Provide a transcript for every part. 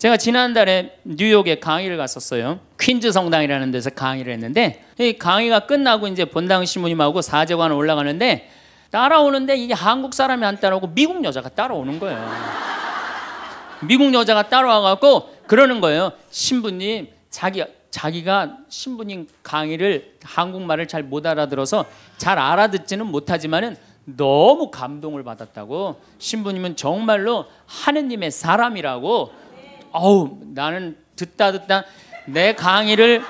제가 지난달에 뉴욕에 강의를 갔었어요. 퀸즈 성당이라는 데서 강의를 했는데 이 강의가 끝나고 이제 본당 신부님하고 사제관 올라가는데 따라오는데 이게 한국 사람이 안 따라오고 미국 여자가 따라오는 거예요. 미국 여자가 따라와갖고 그러는 거예요. 신부님, 자기가 신부님 강의를 한국말을 잘 못 알아들어서 잘 알아듣지는 못하지만은 너무 감동을 받았다고. 신부님은 정말로 하느님의 사람이라고. 어우, 나는 듣다 내 강의를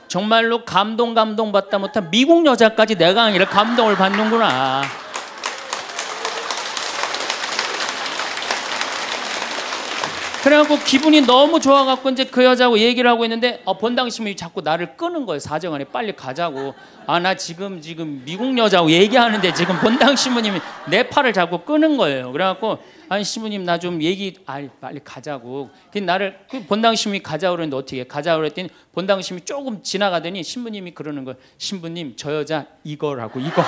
정말로 감동받다 못한 미국 여자까지 내 강의를 감동을 받는구나. 그래갖고 기분이 너무 좋아갖고 이제 그 여자하고 얘기를 하고 있는데 본당 신부님이 자꾸 나를 끄는 거예요. 사정안에 빨리 가자고. 나 지금 미국 여자하고 얘기하는데 지금 본당 신부님이 내 팔을 자꾸 끄는 거예요. 그래갖고 아니 신부님 나 좀 빨리 가자고. 나를 본당 신부님이 가자고 그랬는데 어떻게 가자고 그랬더니 본당 신부님이 조금 지나가더니 신부님이 그러는 거예요. 신부님 저 여자 이거라고 이거.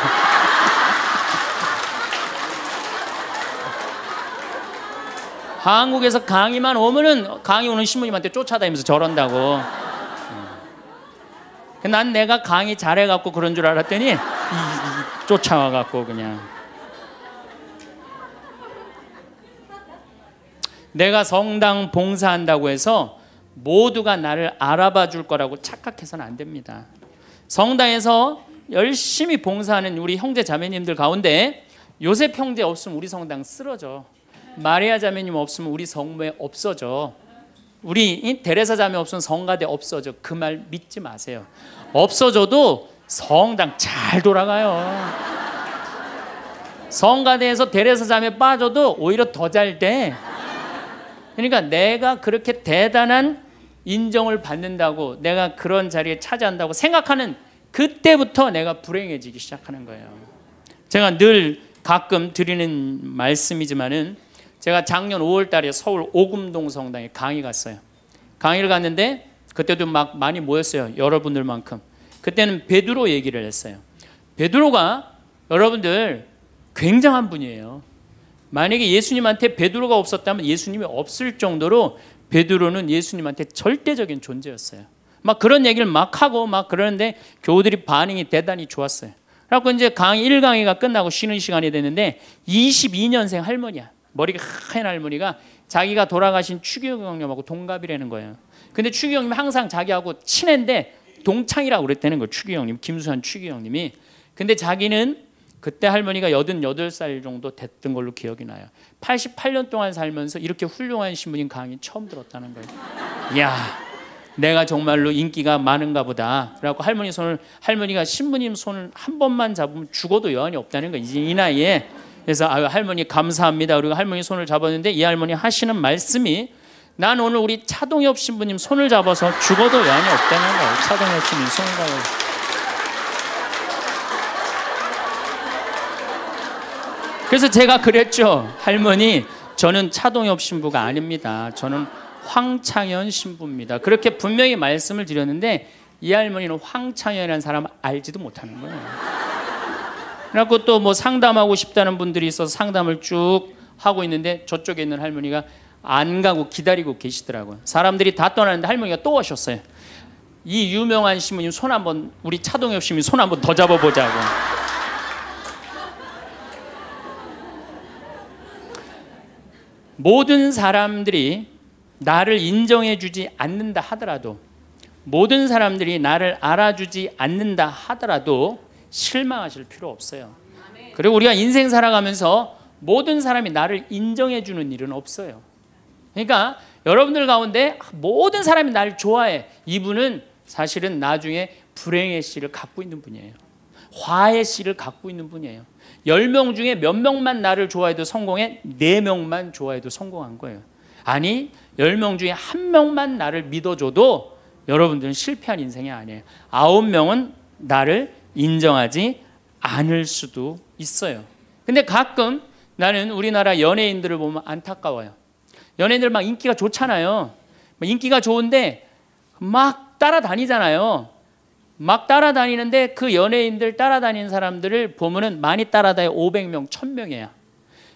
한국에서 강의만 오면은 강의 오는 신부님한테 쫓아다니면서 저런다고. 난 내가 강의 잘해갖고 그런 줄 알았더니 쫓아와갖고 그냥. 내가 성당 봉사한다고 해서 모두가 나를 알아봐 줄 거라고 착각해서는 안 됩니다. 성당에서 열심히 봉사하는 우리 형제 자매님들 가운데 요셉 형제 없으면 우리 성당 쓰러져. 마리아 자매님 없으면 우리 성모에 없어져. 우리 데레사 자매 없으면 성가대 없어져. 그 말 믿지 마세요. 없어져도 성당 잘 돌아가요. 성가대에서 데레사 자매 빠져도 오히려 더 잘 돼. 그러니까 내가 그렇게 대단한 인정을 받는다고 내가 그런 자리에 차지한다고 생각하는 그때부터 내가 불행해지기 시작하는 거예요. 제가 늘 가끔 드리는 말씀이지만은 제가 작년 5월 달에 서울 오금동 성당에 강의 갔어요. 강의를 갔는데 그때도 막 많이 모였어요. 여러분들만큼. 그때는 베드로 얘기를 했어요. 베드로가 여러분들 굉장한 분이에요. 만약에 예수님한테 베드로가 없었다면 예수님이 없을 정도로 베드로는 예수님한테 절대적인 존재였어요. 막 그런 얘기를 막 하고 막 그러는데 교우들이 반응이 대단히 좋았어요. 그래서 이제 강의 1강의가 끝나고 쉬는 시간이 됐는데 22년생 할머니야. 머리가 하얀 할머니가 자기가 돌아가신 추기경 형님하고 동갑이라는 거예요. 근데 추기경 형님이 항상 자기하고 친한데 동창이라고 그랬다는 거예요. 추기경 형님, 김수환 추기경 형님이. 근데 자기는 그때 할머니가 88살 정도 됐던 걸로 기억이 나요. 88년 동안 살면서 이렇게 훌륭한 신부님 강의 처음 들었다는 거예요. 이야, 내가 정말로 인기가 많은가 보다. 그래갖고 할머니가 신부님 손을 한 번만 잡으면 죽어도 여한이 없다는 거예요. 이제 이 나이에. 그래서 할머니 감사합니다. 그리고 할머니 손을 잡았는데 이 할머니 하시는 말씀이 난 오늘 우리 차동엽 신부님 손을 잡아서 죽어도 여한이 없다는 거예요. 차동엽 신부님 손을 잡아서. 그래서 제가 그랬죠. 할머니 저는 차동엽 신부가 아닙니다. 저는 황창현 신부입니다. 그렇게 분명히 말씀을 드렸는데 이 할머니는 황창현이라는 사람을 알지도 못하는 거예요. 그래갖고 또 뭐 상담하고 싶다는 분들이 있어서 상담을 쭉 하고 있는데 저쪽에 있는 할머니가 안 가고 기다리고 계시더라고요. 사람들이 다 떠나는데 할머니가 또 오셨어요. 이 유명한 신부님 손 한번, 우리 차동엽 신부님 손 한번 더 잡아보자고. 모든 사람들이 나를 인정해주지 않는다 하더라도, 모든 사람들이 나를 알아주지 않는다 하더라도 실망하실 필요 없어요. 그리고 우리가 인생 살아가면서 모든 사람이 나를 인정해주는 일은 없어요. 그러니까 여러분들 가운데 모든 사람이 나를 좋아해. 이분은 사실은 나중에 불행의 씨를 갖고 있는 분이에요. 화의 씨를 갖고 있는 분이에요. 10명 중에 몇 명만 나를 좋아해도 성공해? 4명만 좋아해도 성공한 거예요. 아니 10명 중에 1명만 나를 믿어줘도 여러분들은 실패한 인생이 아니에요. 9명은 나를 인정하지 않을 수도 있어요. 근데 가끔 나는 우리나라 연예인들을 보면 안타까워요. 연예인들 막 인기가 좋잖아요. 인기가 좋은데 막 따라다니잖아요. 막 따라다니는데 그 연예인들 따라다니는 사람들을 보면은 많이 따라다녀 500명, 1000명이야.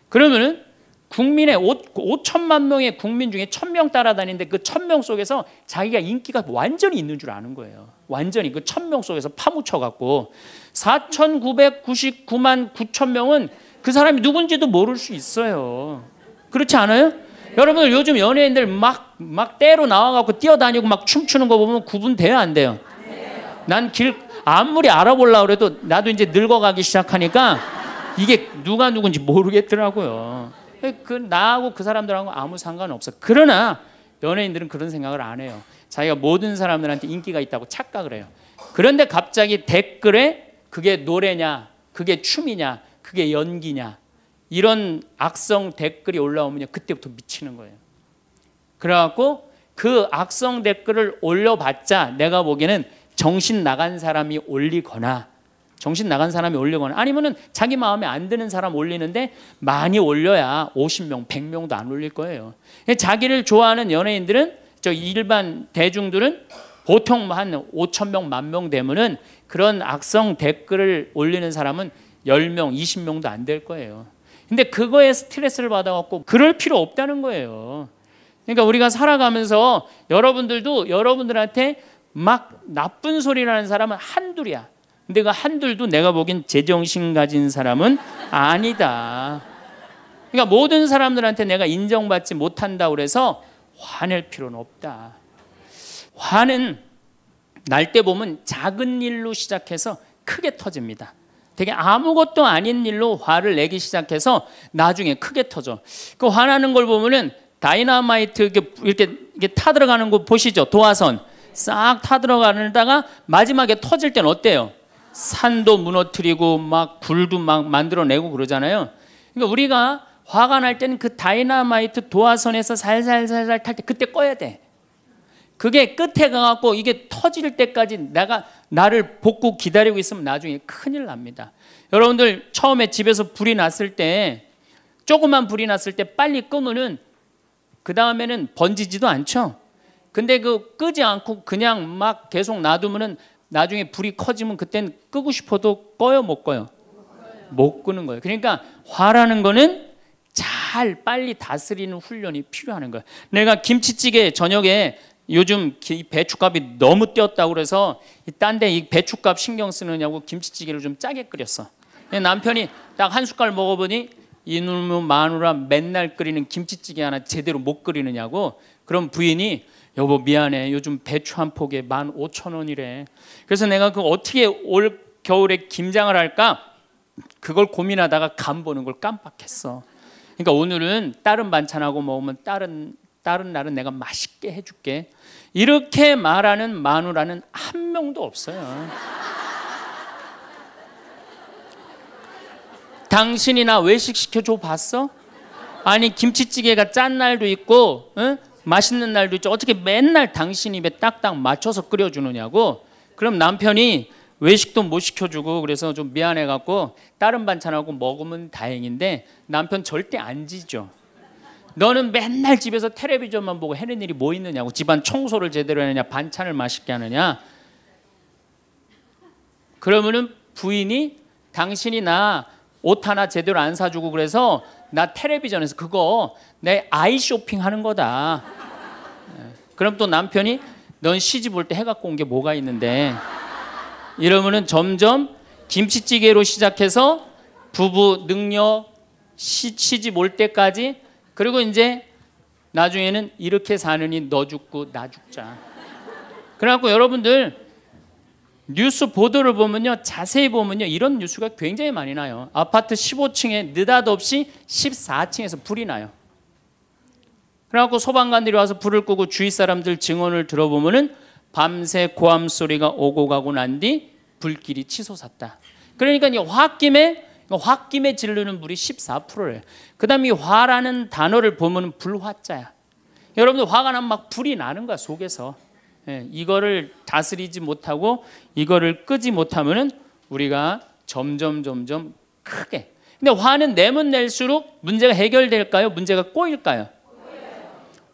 그러면은 국민의 5천만 명의 국민 중에 1,000명 따라다니는데 그 1,000명 속에서 자기가 인기가 완전히 있는 줄 아는 거예요. 완전히 그 1,000명 속에서 파묻혀갖고 4,999만 9천 명은 그 사람이 누군지도 모를 수 있어요. 그렇지 않아요? 여러분들 요즘 연예인들 막 때로 나와갖고 뛰어다니고 막 춤추는 거 보면 구분돼요, 안 돼요? 난 아무리 알아보려고 해도 나도 이제 늙어가기 시작하니까 이게 누가 누군지 모르겠더라고요. 나하고 그 사람들하고 아무 상관없어. 그러나 연예인들은 그런 생각을 안 해요. 자기가 모든 사람들한테 인기가 있다고 착각을 해요. 그런데 갑자기 댓글에 그게 노래냐, 그게 춤이냐, 그게 연기냐 이런 악성 댓글이 올라오면 그때부터 미치는 거예요. 그래갖고 그 악성 댓글을 올려봤자 내가 보기에는 정신 나간 사람이 올리거나 아니면은 자기 마음에 안 드는 사람 올리는데 많이 올려야 50명, 100명도 안 올릴 거예요. 자기를 좋아하는 연예인들은 저 일반 대중들은 보통 한 5,000명, 10,000명 되면은 그런 악성 댓글을 올리는 사람은 10명, 20명도 안 될 거예요. 근데 그거에 스트레스를 받아갖고 그럴 필요 없다는 거예요. 그러니까 우리가 살아가면서 여러분들도 여러분들한테 막 나쁜 소리를 하는 사람은 한둘이야. 근데 그 한둘도 내가 보기엔 제정신 가진 사람은 아니다. 그러니까 모든 사람들한테 내가 인정받지 못한다고 그래서 화낼 필요는 없다. 화는 날 때 보면 작은 일로 시작해서 크게 터집니다. 되게 아무것도 아닌 일로 화를 내기 시작해서 나중에 크게 터져. 그 화나는 걸 보면은 다이너마이트 이렇게 타들어가는 거 보시죠? 도화선 싹 타들어가다가 마지막에 터질 때는 어때요? 산도 무너뜨리고 막 굴도 막 만들어내고 그러잖아요. 그러니까 우리가 화가 날 때는 그 다이너마이트 도화선에서 살살살살 탈 때 그때 꺼야 돼. 그게 끝에 가갖고 이게 터질 때까지 나를 복구 기다리고 있으면 나중에 큰일 납니다. 여러분들 처음에 집에서 불이 났을 때 조그만 불이 났을 때 빨리 끄면은 그 다음에는 번지지도 않죠. 근데 그 끄지 않고 그냥 막 계속 놔두면은 나중에 불이 커지면 그땐 끄고 싶어도 꺼요, 못 꺼요? 못 끄는 거예요. 그러니까 화라는 거는 잘 빨리 다스리는 훈련이 필요한 거예요. 내가 김치찌개 저녁에 요즘 배춧값이 너무 뛰었다고 그래서 딴 데 이 배춧값 신경 쓰느냐고 김치찌개를 좀 짜게 끓였어. 남편이 딱 한 숟갈 먹어보니 이놈의 마누라 맨날 끓이는 김치찌개 하나 제대로 못 끓이느냐고. 그럼 부인이 여보 미안해 요즘 배추 한 폭에 15,000원이래. 그래서 내가 그 어떻게 올 겨울에 김장을 할까 그걸 고민하다가 간 보는 걸 깜빡했어. 그러니까 오늘은 다른 반찬하고 먹으면 다른 날은 내가 맛있게 해줄게. 이렇게 말하는 마누라는 한 명도 없어요. 당신이나 외식 시켜줘 봤어? 아니 김치찌개가 짠 날도 있고 맛있는 날도 있죠. 어떻게 맨날 당신 입에 딱딱 맞춰서 끓여주느냐고. 그럼 남편이 외식도 못 시켜주고 그래서 좀 미안해갖고 다른 반찬하고 먹으면 다행인데 남편 절대 안 지죠. 너는 맨날 집에서 텔레비전만 보고 해낸 일이 뭐 있느냐고. 집안 청소를 제대로 하느냐 반찬을 맛있게 하느냐. 그러면은 부인이 당신이 나 옷 하나 제대로 안 사주고 그래서 나 텔레비전에서 그거 내 아이 쇼핑하는 거다. 그럼 또 남편이 넌 시집 올 때 해갖고 온 게 뭐가 있는데. 이러면은 점점 김치찌개로 시작해서 부부 능력 시집 올 때까지, 그리고 이제 나중에는 이렇게 사느니 너 죽고 나 죽자. 그래갖고 여러분들 뉴스 보도를 보면요, 자세히 보면요, 이런 뉴스가 굉장히 많이 나요. 아파트 15층에 느닷없이 14층에서 불이 나요. 그래갖고 소방관들이 와서 불을 끄고 주위 사람들 증언을 들어보면은 밤새 고함 소리가 오고 가고 난 뒤 불길이 치솟았다. 그러니까 이 홧김에 지르는 불이 14%예요. 그다음에 이 화라는 단어를 보면 불화자야. 여러분들 화가 나면 막 불이 나는 거야 속에서. 이거를 다스리지 못하고 이거를 끄지 못하면은 우리가 점점 크게. 근데 화는 내면 낼수록 문제가 해결될까요? 문제가 꼬일까요?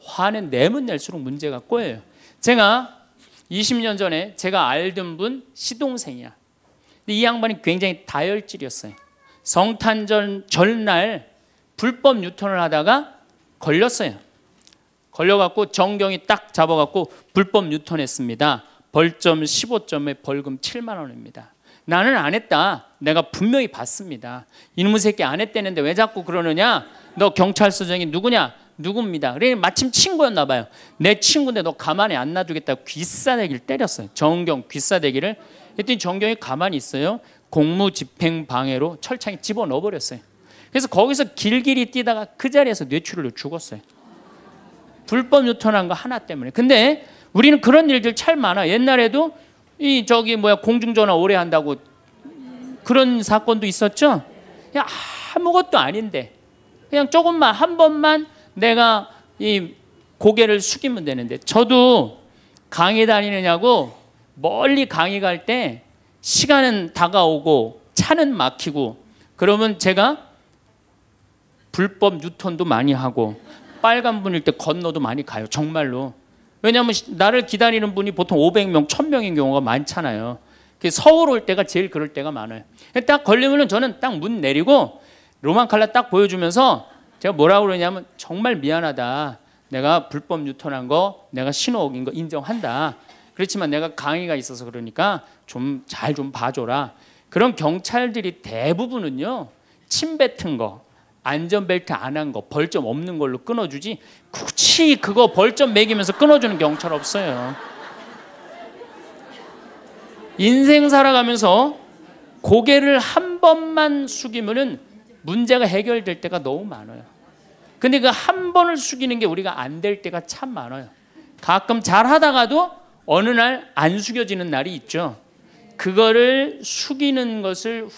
화는 내면 낼수록 문제가 꼬여요. 제가 20년 전에 제가 알던 분 시동생이야. 근데 이 양반이 굉장히 다혈질이었어요. 성탄절 전날 불법 유턴을 하다가 걸렸어요. 걸려갖고 정경이 딱 잡아갖고 불법 유턴했습니다. 벌점 15점에 벌금 7만 원입니다. 나는 안 했다. 내가 분명히 봤습니다. 이놈의 새끼 안 했다는데 왜 자꾸 그러느냐? 너 경찰서장이 누구냐? 누굽니다. 그래 마침 친구였나 봐요. 내 친구인데 너 가만히 안 놔두겠다고 귀싸대기를 때렸어요. 정경 귀싸대기를. 했더니 정경이 가만히 있어요. 공무집행방해로 철창에 집어넣어버렸어요. 그래서 거기서 길길이 뛰다가 그 자리에서 뇌출혈로 죽었어요. 불법 유턴한 거 하나 때문에. 근데 우리는 그런 일들 참 많아. 옛날에도 공중전화 오래 한다고 그런 사건도 있었죠. 그냥 아무것도 아닌데 그냥 조금만 한 번만 내가 이 고개를 숙이면 되는데, 저도 강의 다니느냐고 멀리 강의 갈 때 시간은 다가오고 차는 막히고 그러면 제가 불법 유턴도 많이 하고 빨간불일 때 건너도 많이 가요. 정말로. 왜냐하면 나를 기다리는 분이 보통 500명, 1000명인 경우가 많잖아요. 서울 올 때가 제일 그럴 때가 많아요. 딱 걸리면은 저는 딱 문 내리고 로만 칼라 딱 보여주면서 제가 뭐라고 그러냐면, 정말 미안하다. 내가 불법 유턴한 거, 내가 신호 어긴 거 인정한다. 그렇지만 내가 강의가 있어서 그러니까 좀 잘 좀 봐줘라. 그런 경찰들이 대부분은요, 침 뱉은 거, 안전벨트 안 한 거, 벌점 없는 걸로 끊어주지 굳이 그거 벌점 매기면서 끊어주는 경찰 없어요. 인생 살아가면서 고개를 한 번만 숙이면은 문제가 해결될 때가 너무 많아요. 근데 그 한 번을 숙이는 게 우리가 안 될 때가 참 많아요. 가끔 잘 하다가도 어느 날 안 숙여지는 날이 있죠. 그거를 숙이는 것을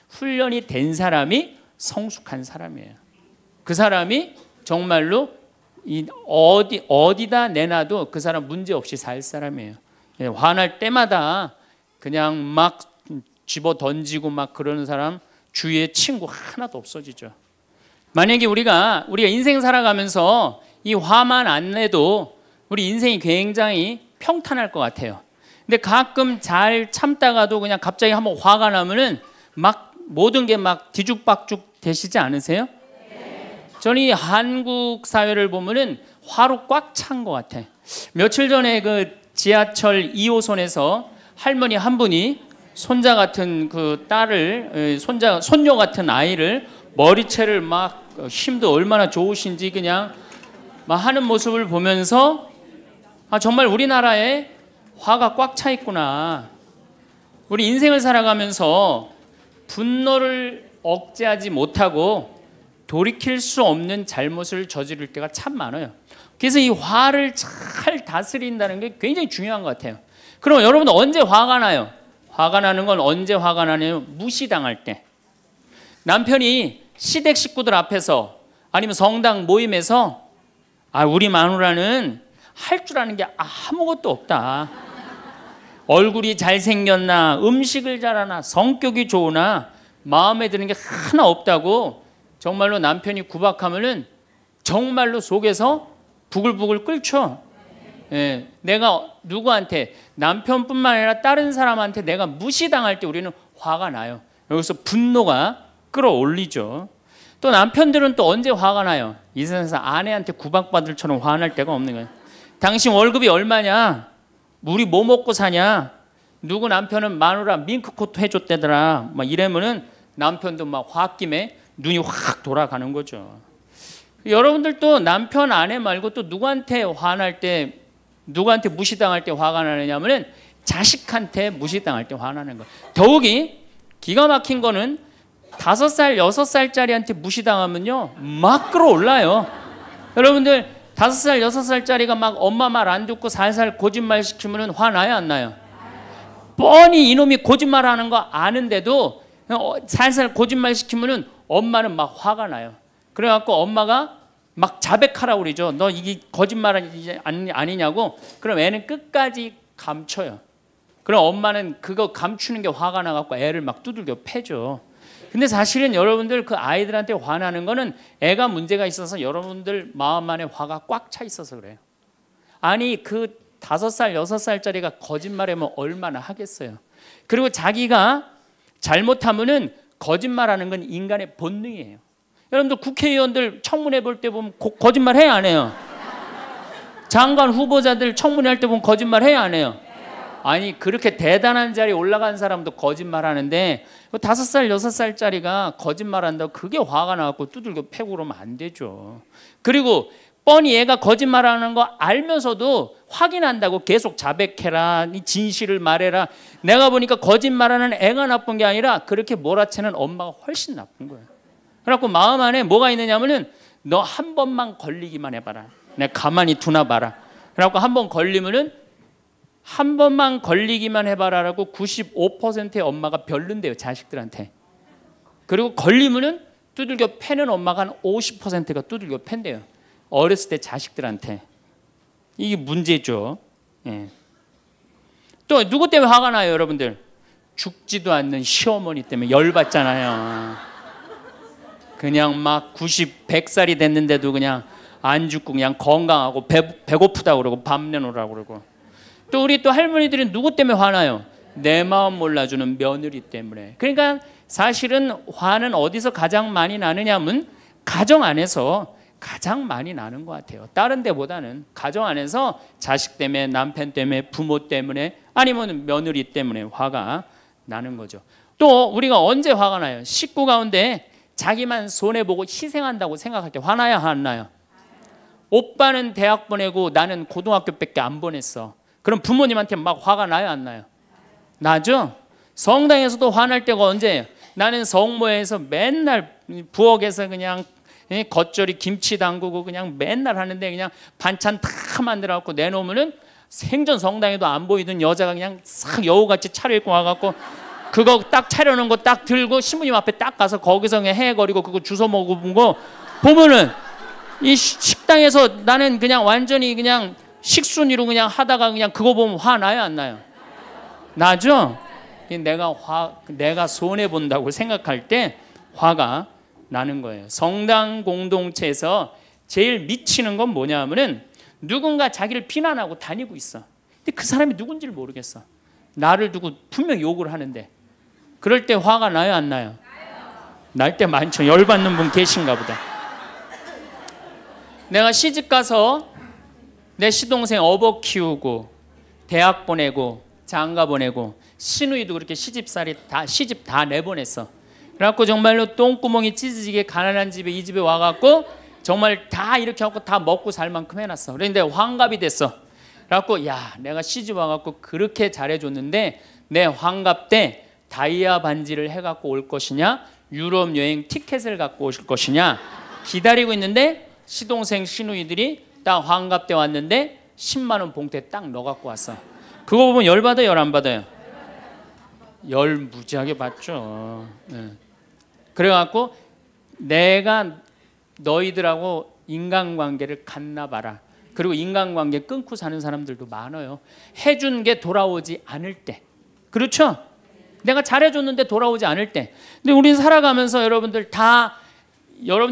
훈련이 된 사람이 성숙한 사람이에요. 그 사람이 정말로 어디다 내놔도 그 사람 문제 없이 살 사람이에요. 화날 때마다 그냥 막 집어 던지고 막 그러는 사람 주위에 친구 하나도 없어지죠. 만약에 우리가 인생 살아가면서 이 화만 안 내도 우리 인생이 굉장히 평탄할 것 같아요. 근데 가끔 잘 참다가도 그냥 갑자기 한번 화가 나면은 막 모든 게 막 뒤죽박죽 되시지 않으세요? 저는 이 한국 사회를 보면은 화로 꽉 찬 것 같아. 며칠 전에 그 지하철 2호선에서 할머니 한 분이 손자 같은 그 딸을, 손녀 같은 아이를 머리채를 막 힘도 얼마나 좋으신지 그냥 막 하는 모습을 보면서 정말 우리나라에 화가 꽉 차 있구나. 우리 인생을 살아가면서 분노를 억제하지 못하고 돌이킬 수 없는 잘못을 저지를 때가 참 많아요. 그래서 이 화를 잘 다스린다는 게 굉장히 중요한 것 같아요. 그럼 여러분 언제 화가 나요? 화가 나는 건 언제 화가 나냐면 무시당할 때. 남편이 시댁 식구들 앞에서 아니면 성당 모임에서 우리 마누라는 할 줄 아는 게 아무것도 없다. 얼굴이 잘생겼나, 음식을 잘하나, 성격이 좋으나 마음에 드는 게 하나 없다고 정말로 남편이 구박하면은 정말로 속에서 부글부글 끓죠. 예, 내가 누구한테, 남편뿐만 아니라 다른 사람한테 내가 무시당할 때 우리는 화가 나요. 여기서 분노가 끌어올리죠. 또 남편들은 또 언제 화가 나요? 이 세상에서 아내한테 구박받을 처럼 화날 때가 없는 거예요. 당신 월급이 얼마냐? 우리 뭐 먹고 사냐? 누구 남편은 마누라 밍크코트 해줬대더라. 막 이러면은 남편도 막 홧김에 눈이 확 돌아가는 거죠. 여러분들도 남편 아내 말고 또 누구한테 화날 때, 누구한테 무시당할 때 화가 나느냐면은 자식한테 무시당할 때 화나는 거예요. 더욱이 기가 막힌 거는 5살, 6살짜리한테 무시당하면요 막 끌어올라요. 여러분들 5살, 6살짜리가 막 엄마 말 안 듣고 살살 거짓말 시키면 화나요 안 나요? 뻔히 이놈이 거짓말하는 거 아는데도 살살 거짓말 시키면 엄마는 막 화가 나요. 그래갖고 엄마가 막 자백하라고 그러죠. 너 이게 거짓말 아니냐고. 그럼 애는 끝까지 감춰요. 그럼 엄마는 그거 감추는 게 화가 나갖고 애를 막 두들겨 패죠. 근데 사실은 여러분들 그 아이들한테 화나는 거는 애가 문제가 있어서 여러분들 마음 안에 화가 꽉 차 있어서 그래요. 아니 그 5살, 6살짜리가 거짓말하면 얼마나 하겠어요. 그리고 자기가 잘못하면은 거짓말하는 건 인간의 본능이에요. 여러분들 국회의원들 청문회 볼 때 보면 거짓말 해야 안 해요? 장관 후보자들 청문회 할 때 보면 거짓말 해야 안 해요? 아니 그렇게 대단한 자리에 올라간 사람도 거짓말 하는데 5살, 6살짜리가 거짓말 한다고 그게 화가 나갖고 두들겨 패고 그러면 안 되죠. 그리고 뻔히 얘가 거짓말하는 거 알면서도 확인한다고 계속 자백해라, 진실을 말해라. 내가 보니까 거짓말하는 애가 나쁜 게 아니라 그렇게 몰아채는 엄마가 훨씬 나쁜 거예요. 그래갖고 마음 안에 뭐가 있느냐면은 너 한 번만 걸리기만 해봐라. 내가 가만히 두나 봐라. 그래갖고 한 번 걸리면은 한 번만 걸리기만 해봐라라고 95%의 엄마가 별론데요, 자식들한테. 그리고 걸리면은 두들겨 패는 엄마가 한 50%가 두들겨 팬대요. 어렸을 때 자식들한테. 이게 문제죠. 예. 또 누구 때문에 화가 나요, 여러분들? 죽지도 않는 시어머니 때문에 열받잖아요. 그냥 막 90, 100살이 됐는데도 그냥 안 죽고 그냥 건강하고 배고프다고 그러고 밥 내놓으라고 그러고. 또 우리 또 할머니들은 누구 때문에 화나요? 내 마음 몰라주는 며느리 때문에. 그러니까 사실은 화는 어디서 가장 많이 나느냐면 가정 안에서 가장 많이 나는 것 같아요. 다른 데보다는 가정 안에서 자식 때문에, 남편 때문에, 부모 때문에, 아니면 며느리 때문에 화가 나는 거죠. 또 우리가 언제 화가 나요? 식구 가운데 자기만 손해보고 희생한다고 생각할 때 화나요, 안 나요? 오빠는 대학 보내고 나는 고등학교밖에 안 보냈어. 그럼 부모님한테 막 화가 나요, 안 나요? 나죠? 성당에서도 화날 때가 언제예요? 나는 성모에서 맨날 부엌에서 그냥 겉절이 김치 담그고 그냥 맨날 하는데 그냥 반찬 다 만들어갖고 내놓으면은 생전 성당에도 안 보이던 여자가 그냥 싹 여우같이 차려입고 와갖고 그거 딱 차려놓은 거 딱 들고 신부님 앞에 딱 가서 거기서 그냥 헤거리고 그거 주워 먹은 거 보면은 이 식당에서 나는 그냥 완전히 그냥 식순이로 그냥 하다가 그냥 그거 보면 화 나요, 안 나요? 나죠? 내가 손해 본다고 생각할 때 화가 나는 거예요. 성당 공동체에서 제일 미치는 건 뭐냐면은 누군가 자기를 비난하고 다니고 있어. 근데 그 사람이 누군지를 모르겠어. 나를 두고 분명 욕을 하는데 그럴 때 화가 나요, 안 나요? 날 때 많죠. 열받는 분 계신가 보다. 내가 시집 가서 내 시동생 어버 키우고 대학 보내고 장가 보내고 시누이도 그렇게 시집 다 내보냈어. 그래갖고 정말로 똥구멍이 찢어지게 가난한 집에 이 집에 와갖고 정말 다 이렇게 하고 다 먹고 살 만큼 해놨어. 그런데 환갑이 됐어. 그래갖고 야 내가 시집 와갖고 그렇게 잘해줬는데 내 환갑 때 다이아 반지를 해갖고 올 것이냐 유럽 여행 티켓을 갖고 오실 것이냐 기다리고 있는데 시동생 시누이들이 딱 환갑 때 왔는데 10만 원 봉투에 딱 넣어갖고 왔어. 그거 보면 열 받아요, 열 안 받아요? 열 무지하게 받죠. 네. 그래갖고 내가 너희들하고 인간관계를 갖나 봐라. 그리고 인간관계 끊고 사는 사람들도 많아요. 해준 게 돌아오지 않을 때. 그렇죠? 내가 잘해줬는데 돌아오지 않을 때. 근데 우리는 살아가면서 여러분들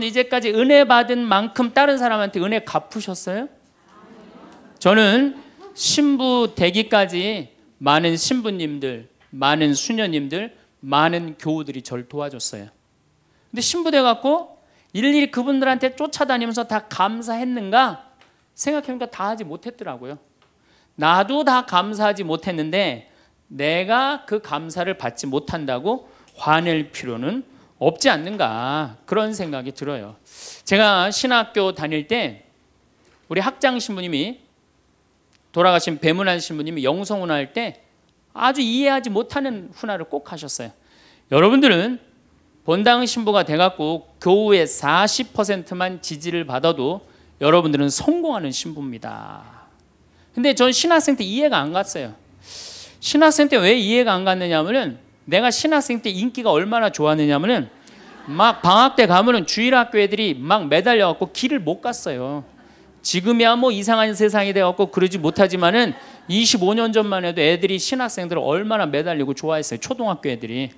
이제까지 은혜 받은 만큼 다른 사람한테 은혜 갚으셨어요? 저는 신부 되기까지 많은 신부님들, 많은 수녀님들, 많은 교우들이 저를 도와줬어요. 근데 신부 돼갖고 일일이 그분들한테 쫓아다니면서 다 감사했는가? 생각해보니까 다 하지 못했더라고요. 나도 다 감사하지 못했는데 내가 그 감사를 받지 못한다고 화낼 필요는 없지 않는가 그런 생각이 들어요. 제가 신학교 다닐 때 우리 학장 신부님이 돌아가신 배문환 신부님이 영성훈화 할 때 아주 이해하지 못하는 훈화를 꼭 하셨어요. 여러분들은 본당 신부가 돼갖고 교우의 40%만 지지를 받아도 여러분들은 성공하는 신부입니다. 근데 전 신학생 때 이해가 안 갔어요. 신학생 때 왜 이해가 안 갔느냐면은 내가 신학생 때 인기가 얼마나 좋았느냐면은 막 방학 때 가면은 주일학교 애들이 막 매달려갖고 길을 못 갔어요. 지금이야 뭐 이상한 세상이 돼갖고 그러지 못하지만은 25년 전만 해도 애들이 신학생들을 얼마나 매달리고 좋아했어요. 초등학교 애들이.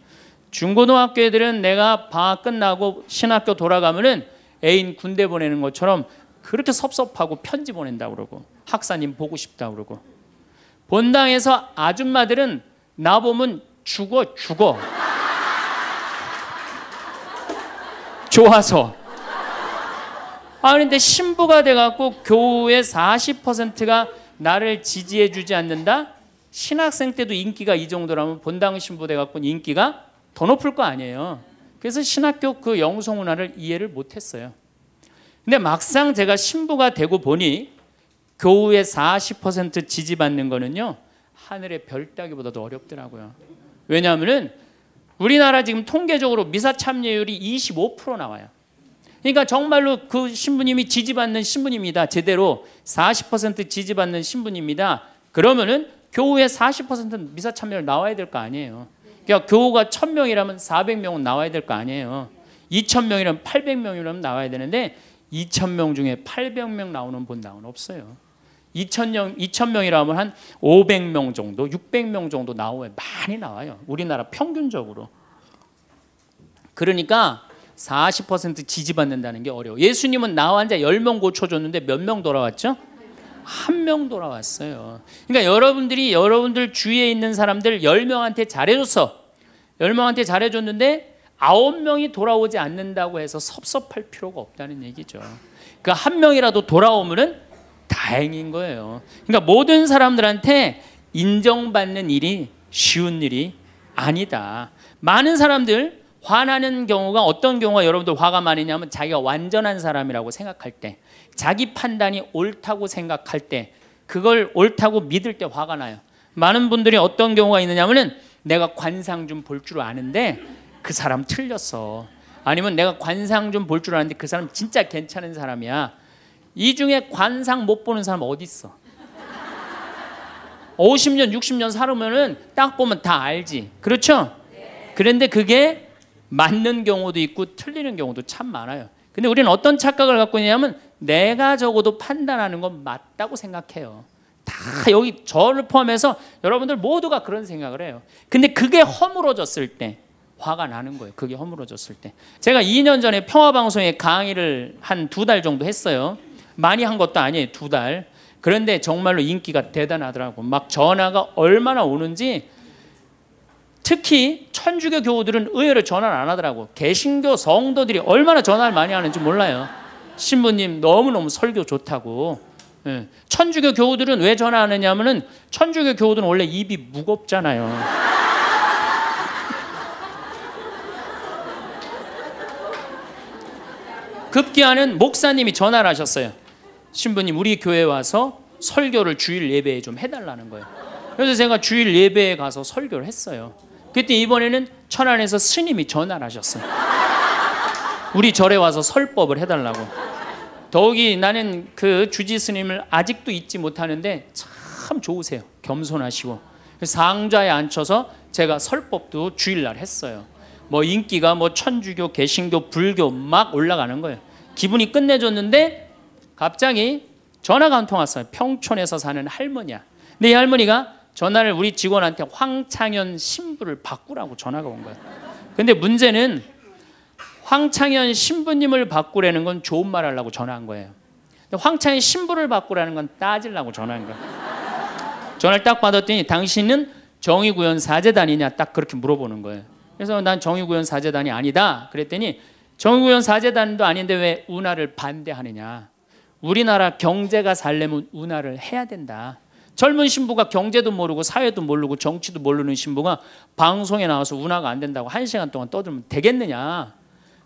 중고등학교 애들은 내가 방학 끝나고 신학교 돌아가면은 애인 군대 보내는 것처럼 그렇게 섭섭하고 편지 보낸다고 그러고 학사님 보고 싶다고 그러고 본당에서 아줌마들은 나 보면 죽어 좋아서 아, 그런데 신부가 돼갖고 교우의 40%가 나를 지지해 주지 않는다? 신학생 때도 인기가 이 정도라면 본당 신부 돼갖고 인기가 더 높을 거 아니에요. 그래서 신학교 그 영성 문화를 이해를 못했어요. 근데 막상 제가 신부가 되고 보니 교우의 40% 지지받는 거는요, 하늘의 별 따기보다도 어렵더라고요. 왜냐하면은 우리나라 지금 통계적으로 미사 참여율이 25% 나와요. 그러니까 정말로 그 신부님이 지지받는 신부님이다. 제대로 40% 지지받는 신부님이다. 그러면은 교우의 40%는 미사 참여율 나와야 될 거 아니에요. 그러니까 교우가 1000명이라면 400명은 나와야 될 거 아니에요. 2000명이라면 800명이라면 나와야 되는데 2000명 중에 800명 나오는 본당은 없어요. 2000명이라면 한 500명 정도, 600명 정도 나와요. 많이 나와요. 우리나라 평균적으로. 그러니까 40% 지지받는다는 게 어려워. 예수님은 나 환자 10명 고쳐줬는데 몇 명 돌아왔죠? 1명 돌아왔어요. 그러니까 여러분들 주위에 있는 사람들 10명한테 잘해줬어. 10명한테 잘해줬는데 9명이 돌아오지 않는다고 해서 섭섭할 필요가 없다는 얘기죠. 그 1명이라도 돌아오면은 다행인 거예요. 그러니까 모든 사람들한테 인정받는 일이 쉬운 일이 아니다. 많은 사람들 화나는 경우가 어떤 경우가 여러분들 화가 많으냐면 자기가 완전한 사람이라고 생각할 때, 자기 판단이 옳다고 생각할 때, 그걸 옳다고 믿을 때 화가 나요. 많은 분들이 어떤 경우가 있느냐면은 내가 관상 좀 볼 줄 아는데 그 사람 틀렸어. 아니면 내가 관상 좀 볼 줄 아는데 그 사람 진짜 괜찮은 사람이야. 이 중에 관상 못 보는 사람 어디 있어? 50년, 60년 살으면은 딱 보면 다 알지. 그렇죠? 그런데 그게 맞는 경우도 있고 틀리는 경우도 참 많아요. 근데 우리는 어떤 착각을 갖고 있냐면 내가 적어도 판단하는 건 맞다고 생각해요. 다 여기 저를 포함해서 여러분들 모두가 그런 생각을 해요. 근데 그게 허물어졌을 때 화가 나는 거예요. 그게 허물어졌을 때. 제가 2년 전에 평화방송에 강의를 한 2달 정도 했어요. 많이 한 것도 아니에요. 2달. 그런데 정말로 인기가 대단하더라고. 막 전화가 얼마나 오는지. 특히 천주교 교우들은 의외로 전화를 안 하더라고. 개신교 성도들이 얼마나 전화를 많이 하는지 몰라요. 신부님 너무너무 설교 좋다고. 예. 천주교 교우들은 왜 전화하느냐 하면은 천주교 교우들은 원래 입이 무겁잖아요. 급기야는 목사님이 전화를 하셨어요. 신부님 우리 교회에 와서 설교를 주일 예배에 좀 해달라는 거예요. 그래서 제가 주일 예배에 가서 설교를 했어요. 그때 이번에는 천안에서 스님이 전화를 하셨어요. 우리 절에 와서 설법을 해달라고. 더욱이 나는 그 주지 스님을 아직도 잊지 못하는데 참 좋으세요. 겸손하시고. 상좌에 앉혀서 제가 설법도 주일날 했어요. 뭐 인기가 뭐 천주교, 개신교, 불교 막 올라가는 거예요. 기분이 끝내줬는데 갑자기 전화가 한 통 왔어요. 평촌에서 사는 할머니야. 근데 이 할머니가 전화를 우리 직원한테 황창현 신부를 바꾸라고 전화가 온 거예요. 근데 문제는 황창현 신부님을 바꾸라는 건 좋은 말 하려고 전화한 거예요. 근데 황창현 신부를 바꾸라는 건 따지려고 전화한 거예요. 전화를 딱 받았더니 당신은 정의구현 사제단이냐 딱 그렇게 물어보는 거예요. 그래서 난 정의구현 사제단이 아니다. 그랬더니 정의구현 사제단도 아닌데 왜 운하를 반대하느냐. 우리나라 경제가 살려면 운하를 해야 된다. 젊은 신부가 경제도 모르고 사회도 모르고 정치도 모르는 신부가 방송에 나와서 운하가 안 된다고 1시간 동안 떠들면 되겠느냐.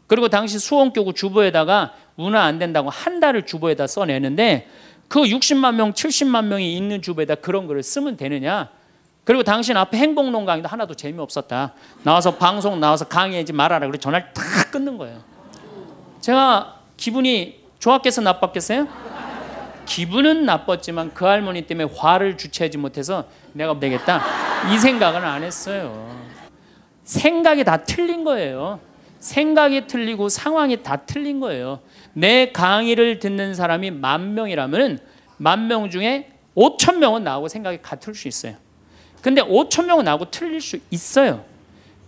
그리고 당시 수원교구 주보에다가 운하 안 된다고 한 달을 주보에다 써내는데 그 60만 명, 70만 명이 있는 주보에다 그런 글을 쓰면 되느냐. 그리고 당신 앞에 행복론 강의도 하나도 재미없었다. 나와서 방송 나와서 강의하지 말아라. 그래서 전화를 탁 끊는 거예요. 제가 기분이 좋았겠어 나빴겠어요? 기분은 나빴지만 그 할머니 때문에 화를 주체하지 못해서 내가 안 되겠다 이 생각은 안 했어요. 생각이 다 틀린 거예요. 생각이 틀리고 상황이 다 틀린 거예요. 내 강의를 듣는 사람이 10,000명이라면 10,000명 중에 5,000명은 나하고 생각이 같을 수 있어요. 근데 5,000명은 나하고 틀릴 수 있어요.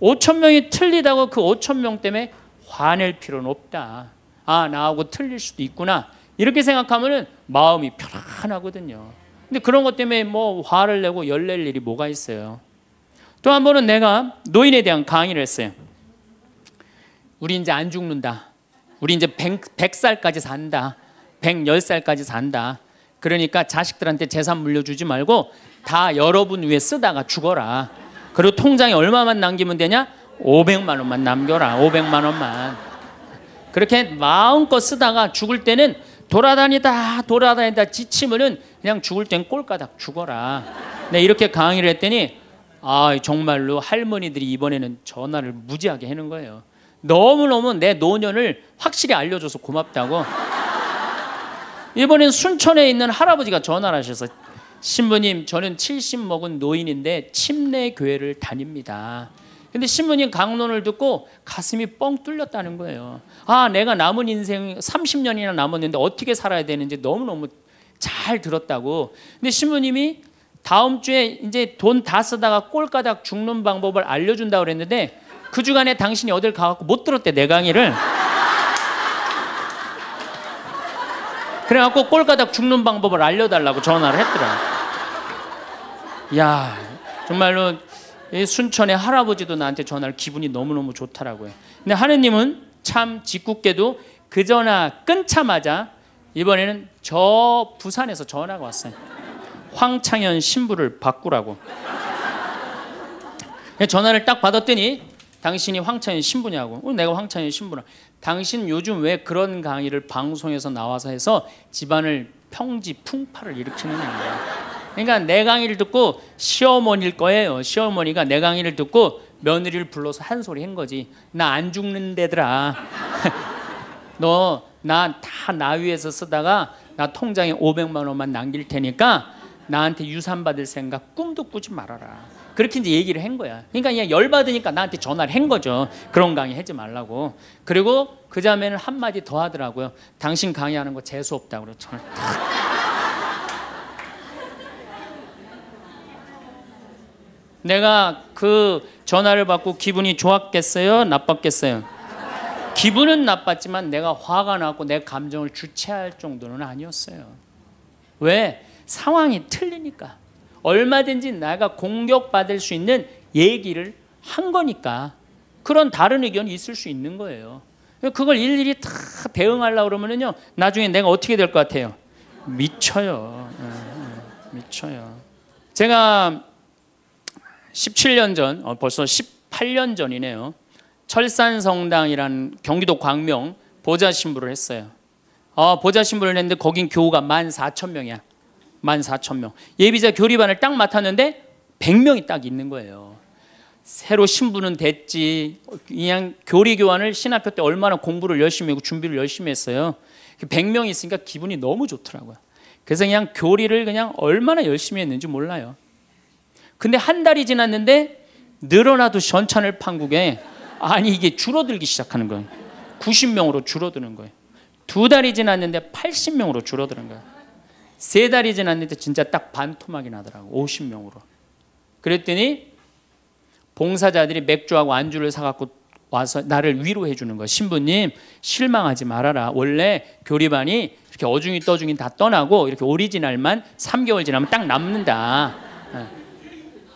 5,000명이 틀리다고 그 5,000명 때문에 화낼 필요는 없다. 아, 나하고 틀릴 수도 있구나. 이렇게 생각하면은 마음이 편안하거든요. 근데 그런 것 때문에 뭐 화를 내고 열낼 일이 뭐가 있어요. 또 한 번은 내가 노인에 대한 강의를 했어요. 우리 이제 안 죽는다. 우리 이제 100살까지 산다. 110살까지 산다. 그러니까 자식들한테 재산 물려주지 말고 다 여러분 위에 쓰다가 죽어라. 그리고 통장에 얼마만 남기면 되냐? 500만 원만 남겨라. 500만 원만. 그렇게 마음껏 쓰다가 죽을 때는 돌아다니다 지치면은 그냥 죽을 땐 꼴까닥 죽어라. 네, 이렇게 강의를 했더니 정말로 할머니들이 이번에는 전화를 무지하게 하는 거예요. 너무너무 내 노년을 확실히 알려줘서 고맙다고. 이번엔 순천에 있는 할아버지가 전화를 하셔서 신부님, 저는 70 먹은 노인인데 침례 교회를 다닙니다. 근데 신부님 강론을 듣고 가슴이 뻥 뚫렸다는 거예요. 내가 남은 인생 30년이나 남았는데 어떻게 살아야 되는지 너무너무 잘 들었다고. 근데 신부님이 다음 주에 이제 돈 다 쓰다가 꼴까닥 죽는 방법을 알려준다고 그랬는데 그 주간에 당신이 어딜 가갖고 못 들었대, 내 강의를. 그래갖고 꼴까닥 죽는 방법을 알려달라고 전화를 했더라. 야, 정말로 이 순천의 할아버지도 나한테 전화를, 기분이 너무너무 좋더라고요. 근데 하느님은 참 짓궂게도 그 전화 끊자마자 이번에는 저 부산에서 전화가 왔어요. 황창현 신부를 바꾸라고. 전화를 딱 받았더니 당신이 황창현 신부냐고. 내가 황창현 신부라. 당신 요즘 왜 그런 강의를 방송에서 나와서 해서 집안을 평지 풍파를 일으키는 거야. 그러니까 내 강의를 듣고 시어머니일 거예요. 시어머니가 내 강의를 듣고 며느리를 불러서 한 소리 한 거지. 나 안 죽는데더라. 너 나 다 나 위해서 쓰다가 나 통장에 500만 원만 남길 테니까 나한테 유산 받을 생각 꿈도 꾸지 말아라. 그렇게 이제 얘기를 한 거야. 그러니까 그냥 열받으니까 나한테 전화를 한 거죠. 그런 강의 하지 말라고. 그리고 그 자매는 한마디 더 하더라고요. 당신 강의하는 거 재수 없다고 그랬죠. 내가 그 전화를 받고 기분이 좋았겠어요? 나빴겠어요? 기분은 나빴지만 내가 화가 나고 내 감정을 주체할 정도는 아니었어요. 왜? 상황이 틀리니까. 얼마든지 내가 공격받을 수 있는 얘기를 한 거니까. 그런 다른 의견이 있을 수 있는 거예요. 그걸 일일이 다 대응하려고 그러면요, 나중에 내가 어떻게 될 것 같아요? 미쳐요. 미쳐요. 제가 17년 전, 벌써 18년 전이네요. 철산성당이라는 경기도 광명 보좌신부를 했어요. 보좌신부를 했는데 거긴 교우가 14,000명이야. 14,000명. 예비자 교리반을 딱 맡았는데 100명이 딱 있는 거예요. 새로 신부는 됐지. 그냥 교리 교환을 신학교 때 얼마나 공부를 열심히 하고 준비를 열심히 했어요. 100명이 있으니까 기분이 너무 좋더라고요. 그래서 그냥 교리를 그냥 얼마나 열심히 했는지 몰라요. 근데 한 달이 지났는데 늘어나도 전찬을 판국에 이게 줄어들기 시작하는 거예요. 90명으로 줄어드는 거예요. 2달이 지났는데 80명으로 줄어드는 거예요. 3달이 지났는데 진짜 딱 반토막이 나더라고. 50명으로. 그랬더니 봉사자들이 맥주하고 안주를 사갖고 와서 나를 위로해 주는 거예요. 신부님, 실망하지 말아라. 원래 교리반이 이렇게 어중이 떠중이 다 떠나고 이렇게 오리지널만 3개월 지나면 딱 남는다.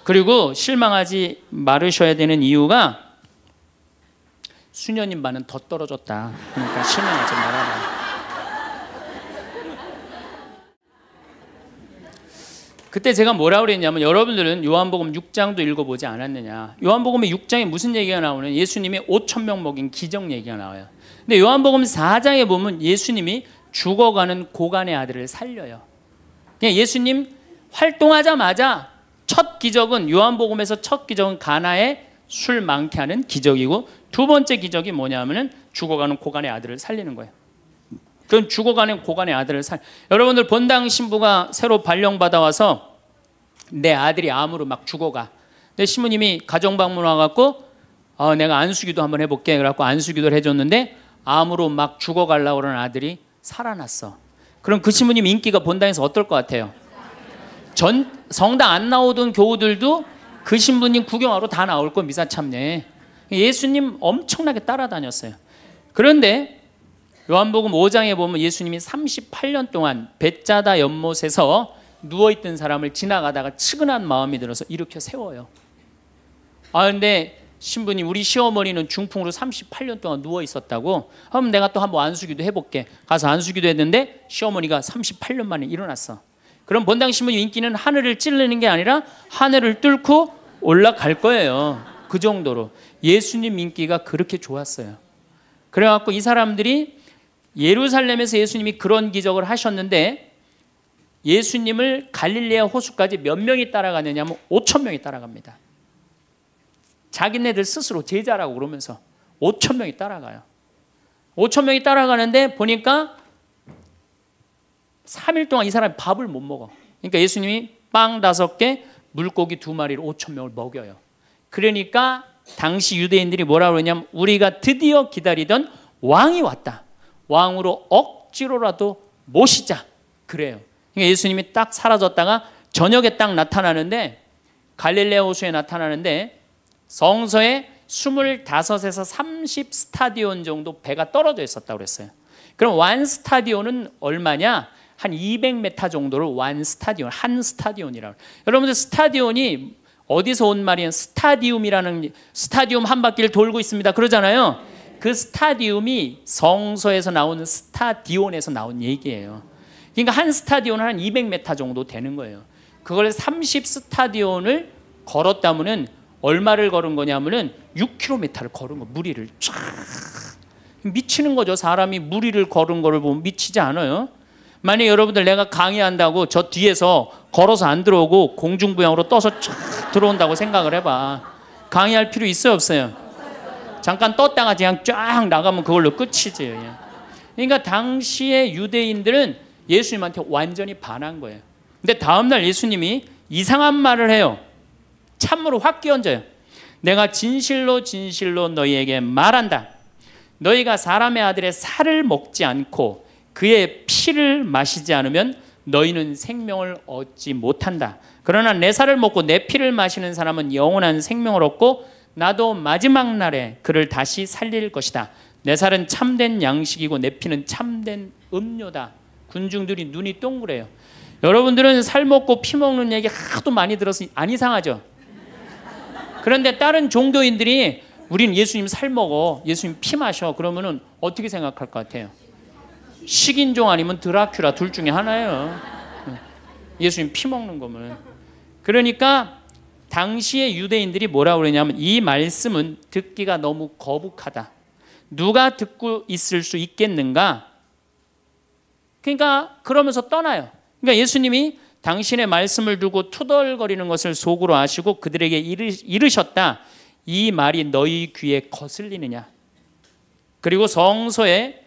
그리고 실망하지 말으셔야 되는 이유가 수녀님 반은 더 떨어졌다. 그러니까 실망하지 말아라. 그때 제가 뭐라고 그랬냐면, 여러분들은 요한복음 6장도 읽어보지 않았느냐. 요한복음의 6장에 무슨 얘기가 나오는, 예수님이 5,000명 먹인 기적 얘기가 나와요. 근데 요한복음 4장에 보면 예수님이 죽어가는 고간의 아들을 살려요. 그냥 예수님 활동하자마자 첫 기적은, 요한복음에서 첫 기적은 가나에 술 많게 하는 기적이고, 두 번째 기적이 뭐냐면은 죽어가는 고간의 아들을 살리는 거예요. 그럼 죽어가는 고간의 아들을 여러분들 본당 신부가 새로 발령받아 와서 내 아들이 암으로 막 죽어가. 근데 신부님이 가정방문 와갖고 내가 안수기도 한번 해볼게. 그래갖고 안수기도를 해줬는데 암으로 막 죽어가려고 그러는 아들이 살아났어. 그럼 그 신부님 인기가 본당에서 어떨 것 같아요? 성당 안 나오던 교우들도 그 신부님 구경하러 다 나올 거, 미사 참례. 예수님 엄청나게 따라다녔어요. 그런데 요한복음 5장에 보면 예수님이 38년 동안 벳자다 연못에서 누워있던 사람을 지나가다가 측은한 마음이 들어서 일으켜 세워요. 근데 신부님 우리 시어머니는 중풍으로 38년 동안 누워 있었다고. 그럼 내가 또 한번 안수기도 해볼게. 가서 안수기도 했는데 시어머니가 38년 만에 일어났어. 그럼 본당 신부님 인기는 하늘을 찌르는 게 아니라 하늘을 뚫고 올라갈 거예요. 그 정도로 예수님 인기가 그렇게 좋았어요. 그래갖고 이 사람들이 예루살렘에서 예수님이 그런 기적을 하셨는데 예수님을 갈릴레아 호수까지 몇 명이 따라가느냐 하면 5천 명이 따라갑니다. 자기네들 스스로 제자라고 그러면서 5천 명이 따라가요. 5천 명이 따라가는데 보니까 3일 동안 이 사람이 밥을 못 먹어. 그러니까 예수님이 빵 5개, 물고기 2마리로 5천 명을 먹여요. 그러니까 당시 유대인들이 뭐라고 그러냐면 우리가 드디어 기다리던 왕이 왔다. 왕으로 억지로라도 모시자. 그래요. 그러니까 예수님이 딱 사라졌다가 저녁에 딱 나타나는데 갈릴레아 호수에 나타나는데 성서에 25에서 30 스타디온 정도 배가 떨어져 있었다고 그랬어요. 그럼 완 스타디온은 얼마냐? 한 200m 정도를 완 스타디온, 한 스타디온이라고. 여러분들 스타디온이 어디서 온 말이에요? 스타디움이라는 스타디움 한 바퀴를 돌고 있습니다. 그러잖아요. 그 스타디움이 성서에서 나오는 스타디온에서 나온 얘기예요. 그러니까 한 스타디온은 한 200m 정도 되는 거예요. 그걸 30 스타디온을 걸었다면은 얼마를 걸은 거냐면은 6km를 걸은 거. 무리를 쫙 미치는 거죠. 사람이 무리를 걸은 거를 보면 미치지 않아요? 만약 여러분들 내가 강의한다고 저 뒤에서 걸어서 안 들어오고 공중부양으로 떠서 쫙 들어온다고 생각을 해봐. 강의할 필요 있어요, 없어요? 잠깐 떴다가 그냥 쫙 나가면 그걸로 끝이지. 그러니까 당시의 유대인들은 예수님한테 완전히 반한 거예요. 근데 다음날 예수님이 이상한 말을 해요. 참으로 확 끼얹어요. 내가 진실로 진실로 너희에게 말한다. 너희가 사람의 아들의 살을 먹지 않고 그의 피를 마시지 않으면 너희는 생명을 얻지 못한다. 그러나 내 살을 먹고 내 피를 마시는 사람은 영원한 생명을 얻고 나도 마지막 날에 그를 다시 살릴 것이다. 내 살은 참된 양식이고 내 피는 참된 음료다. 군중들이 눈이 동그래요. 여러분들은 살 먹고 피 먹는 얘기 하도 많이 들어서 안 이상하죠? 그런데 다른 종교인들이 우린 예수님 살 먹어, 예수님 피 마셔 그러면은 어떻게 생각할 것 같아요? 식인종 아니면 드라큘라 둘 중에 하나예요. 예수님 피 먹는 거면. 그러니까 당시의 유대인들이 뭐라고 그러냐면 이 말씀은 듣기가 너무 거북하다. 누가 듣고 있을 수 있겠는가? 그러니까 그러면서 떠나요. 그러니까 예수님이 당신의 말씀을 두고 투덜거리는 것을 속으로 아시고 그들에게 이르셨다. 이 말이 너희 귀에 거슬리느냐? 그리고 성서에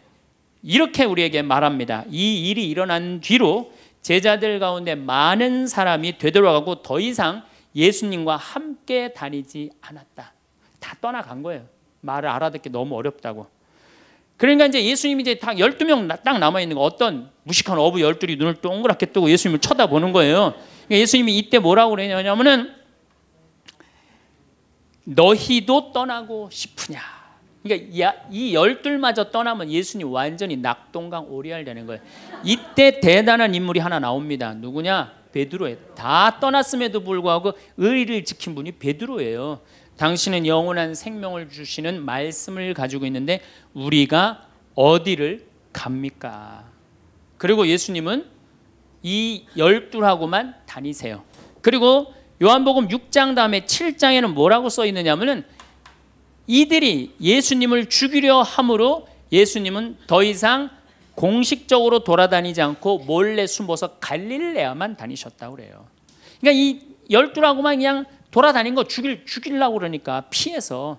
이렇게 우리에게 말합니다. 이 일이 일어난 뒤로 제자들 가운데 많은 사람이 되돌아가고 더 이상 예수님과 함께 다니지 않았다. 다 떠나간 거예요. 말을 알아듣기 너무 어렵다고. 그러니까 이제 예수님이 이제 딱 12명 딱 남아있는 거, 어떤 무식한 어부 12이 눈을 동그랗게 뜨고 예수님을 쳐다보는 거예요. 그러니까 예수님이 이때 뭐라고 그러냐면은 너희도 떠나고 싶으냐. 그러니까 이 12마저 떠나면 예수님 완전히 낙동강 오리알 되는 거예요. 이때 대단한 인물이 하나 나옵니다. 누구냐? 베드로예요. 다 떠났음에도 불구하고 의리를 지킨 분이 베드로예요. 당신은 영원한 생명을 주시는 말씀을 가지고 있는데 우리가 어디를 갑니까? 그리고 예수님은 이 12하고만 다니세요. 그리고 요한복음 6장 다음에 7장에는 뭐라고 써 있느냐면은 이들이 예수님을 죽이려 함으로 예수님은 더 이상 공식적으로 돌아다니지 않고 몰래 숨어서 갈릴레아만 다니셨다고 그래요. 그러니까 이 12하고만 그냥 돌아다닌 거 죽이려고 그러니까 피해서.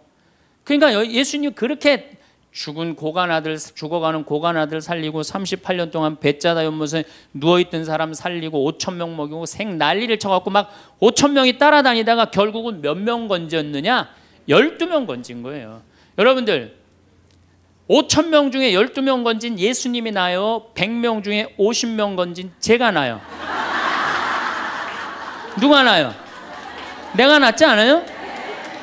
그러니까 예수님 그렇게 죽어가는 고간 아들 살리고 38년 동안 배짜다 연못에 누워있던 사람 살리고 5천 명 먹이고 생 난리를 쳐갖고 막 5천 명이 따라다니다가 결국은 몇 명 건졌느냐? 12명 건진 거예요. 여러분들 5천 명 중에 12명 건진 예수님이 나요? 100명 중에 50명 건진 제가 나요? 누가 나요? 내가 낫지 않아요?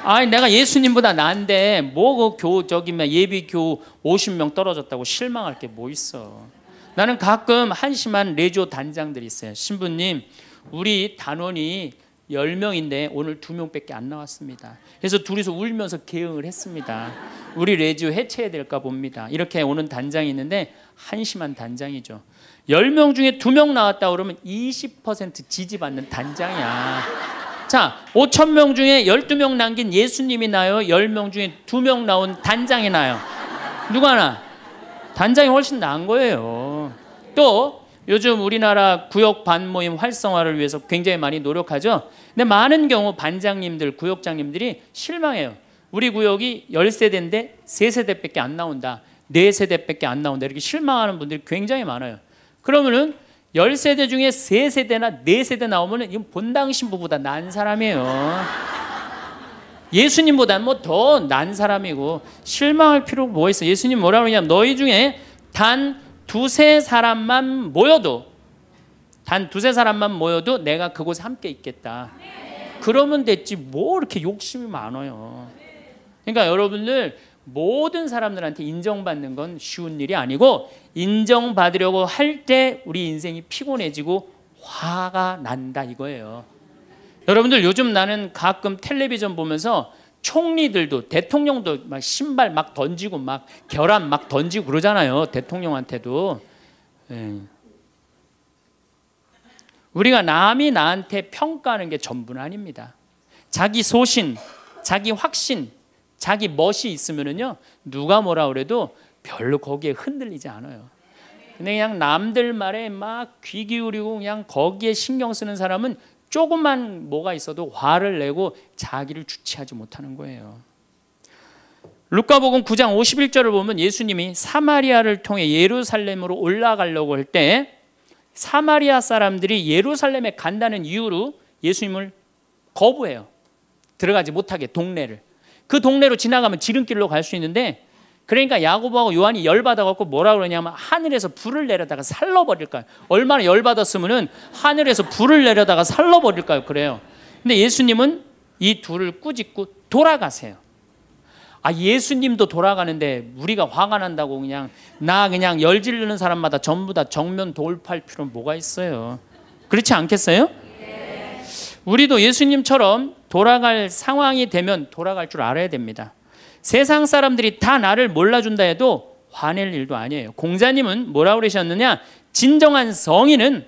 아니 내가 예수님보다 나은데 뭐 예비교 50명 떨어졌다고 실망할 게 뭐 있어. 나는 가끔 한심한 레조 단장들이 있어요. 신부님 우리 단원이 10명인데 오늘 2명밖에 안 나왔습니다. 그래서 둘이서 울면서 개응을 했습니다. 우리 레지오 해체해야 될까 봅니다. 이렇게 오는 단장이 있는데 한심한 단장이죠. 10명 중에 2명 나왔다 그러면 20% 지지받는 단장이야. 자, 5,000명 중에 12명 남긴 예수님이 나요? 10명 중에 2명 나온 단장이 나요? 누가 나? 단장이 훨씬 나은 거예요. 또 요즘 우리나라 구역 반모임 활성화를 위해서 굉장히 많이 노력하죠. 근데 많은 경우 반장님들, 구역장님들이 실망해요. 우리 구역이 10세대인데 3세대밖에 안 나온다. 4세대밖에 안 나온다. 이렇게 실망하는 분들이 굉장히 많아요. 그러면은 10세대 중에 3세대나 4세대 나오면은 이건 본당 신부보다 난 사람이에요. 예수님보다는 뭐 더 난 사람이고 실망할 필요가 뭐 있어. 예수님 뭐라 그러냐면 너희 중에 단 두세 사람만 모여도 내가 그곳에 함께 있겠다. 그러면 됐지 뭐 이렇게 욕심이 많아요. 그러니까 여러분들 모든 사람들한테 인정받는 건 쉬운 일이 아니고 인정받으려고 할 때 우리 인생이 피곤해지고 화가 난다 이거예요. 여러분들 요즘 나는 가끔 텔레비전 보면서 총리들도 대통령도 막 신발 막 던지고 막 결함 막 던지고 그러잖아요. 대통령한테도. 우리가 남이 나한테 평가하는 게 전부는 아닙니다. 자기 소신, 자기 확신, 자기 멋이 있으면은요 누가 뭐라 그래도 별로 거기에 흔들리지 않아요. 근데 그냥 남들 말에 막 귀 기울이고 그냥 거기에 신경 쓰는 사람은 조금만 뭐가 있어도 화를 내고 자기를 주체하지 못하는 거예요. 루카복음 9장 51절을 보면 예수님이 사마리아를 통해 예루살렘으로 올라가려고 할 때 사마리아 사람들이 예루살렘에 간다는 이유로 예수님을 거부해요. 들어가지 못하게 동네를. 그 동네로 지나가면 지름길로 갈 수 있는데 그러니까 야고보하고 요한이 열받아갖고 뭐라 그러냐면 하늘에서 불을 내려다가 살러버릴까요? 얼마나 열받았으면은 하늘에서 불을 내려다가 살러버릴까요? 그래요. 근데 예수님은 이 둘을 꾸짖고 돌아가세요. 아, 예수님도 돌아가는데 우리가 화가 난다고 그냥 열 지르는 사람마다 전부 다 정면 돌파할 필요는 뭐가 있어요? 그렇지 않겠어요? 우리도 예수님처럼 돌아갈 상황이 되면 돌아갈 줄 알아야 됩니다. 세상 사람들이 다 나를 몰라준다 해도 화낼 일도 아니에요. 공자님은 뭐라고 그러셨느냐? 진정한 성인은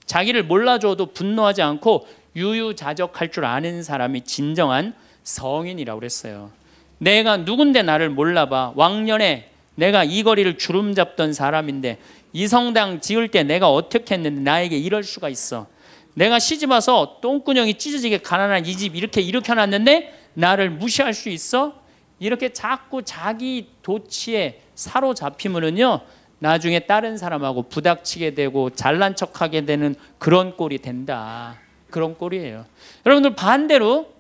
자기를 몰라줘도 분노하지 않고 유유자적할 줄 아는 사람이 진정한 성인이라고 그랬어요. 내가 누군데 나를 몰라봐. 왕년에 내가 이 거리를 주름 잡던 사람인데 이 성당 지을 때 내가 어떻게 했는데 나에게 이럴 수가 있어. 내가 시집와서 똥구녕이 찢어지게 가난한 이 집 이렇게 일으켜놨는데 나를 무시할 수 있어? 이렇게 자꾸 자기 도취에 사로잡히면은요 나중에 다른 사람하고 부닥치게 되고 잘난 척하게 되는 그런 꼴이 된다. 그런 꼴이에요. 여러분들 반대로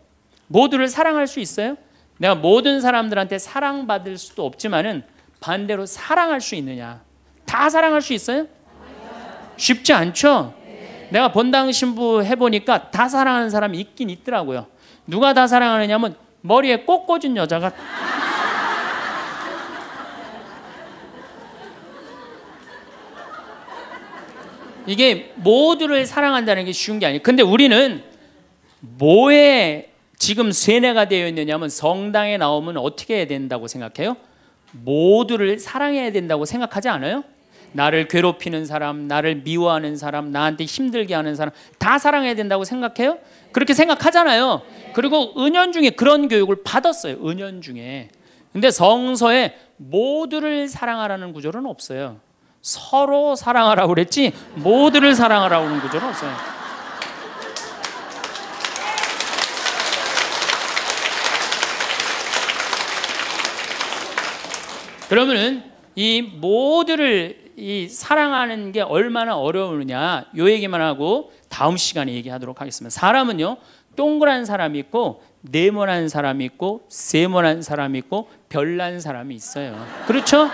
모두를 사랑할 수 있어요? 내가 모든 사람들한테 사랑받을 수도 없지만은 반대로 사랑할 수 있느냐? 다 사랑할 수 있어요? 쉽지 않죠? 내가 본당 신부 해보니까 다 사랑하는 사람이 있긴 있더라고요. 누가 다 사랑하느냐면 머리에 꽃 꽂은 여자가 이게 모두를 사랑한다는 게 쉬운 게 아니에요. 근데 우리는 뭐에 지금 세뇌가 되어 있느냐면 성당에 나오면 어떻게 해야 된다고 생각해요? 모두를 사랑해야 된다고 생각하지 않아요? 나를 괴롭히는 사람, 나를 미워하는 사람, 나한테 힘들게 하는 사람 다 사랑해야 된다고 생각해요? 그렇게 생각하잖아요. 그리고 은연중에 그런 교육을 받았어요. 은연중에. 근데 성서에 모두를 사랑하라는 구절은 없어요. 서로 사랑하라고 그랬지 모두를 사랑하라고 하는 구절은 없어요. 그러면은 이 모두를 이 사랑하는 게 얼마나 어려우느냐 이 얘기만 하고 다음 시간에 얘기하도록 하겠습니다. 사람은요 동그란 사람이 있고 네모난 사람이 있고 세모난 사람이 있고 별난 사람이 있어요. 그렇죠?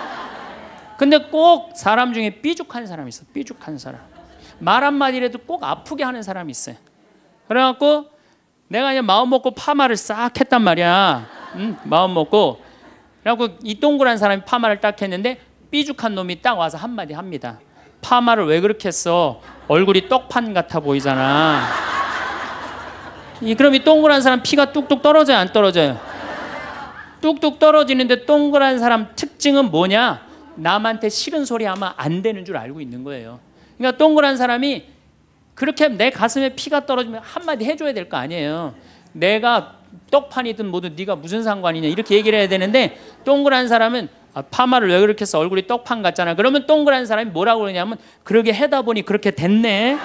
근데 꼭 사람 중에 삐죽한 사람이 있어요. 삐죽한 사람. 말 한마디라도 꼭 아프게 하는 사람이 있어요. 그래갖고 내가 이제 마음 먹고 파마를 싹 했단 말이야. 마음 먹고 그래갖고 이 동그란 사람이 파마를 딱 했는데 삐죽한 놈이 딱 와서 한마디 합니다. 파마를 왜 그렇게 했어? 얼굴이 떡판 같아 보이잖아. 그럼 이 동그란 사람 피가 뚝뚝 떨어져요, 안 떨어져요? 뚝뚝 떨어지는데 동그란 사람 특징은 뭐냐? 남한테 싫은 소리 하면 안 되는 줄 알고 있는 거예요. 그러니까 동그란 사람이 그렇게 내 가슴에 피가 떨어지면 한마디 해줘야 될 거 아니에요. 내가 떡판이든 뭐든 네가 무슨 상관이냐 이렇게 얘기를 해야 되는데, 동그란 사람은 파마를 왜 그렇게 해서 얼굴이 떡판 같잖아. 그러면 동그란 사람이 뭐라고 그러냐면, 그러게 해다 보니 그렇게 됐네.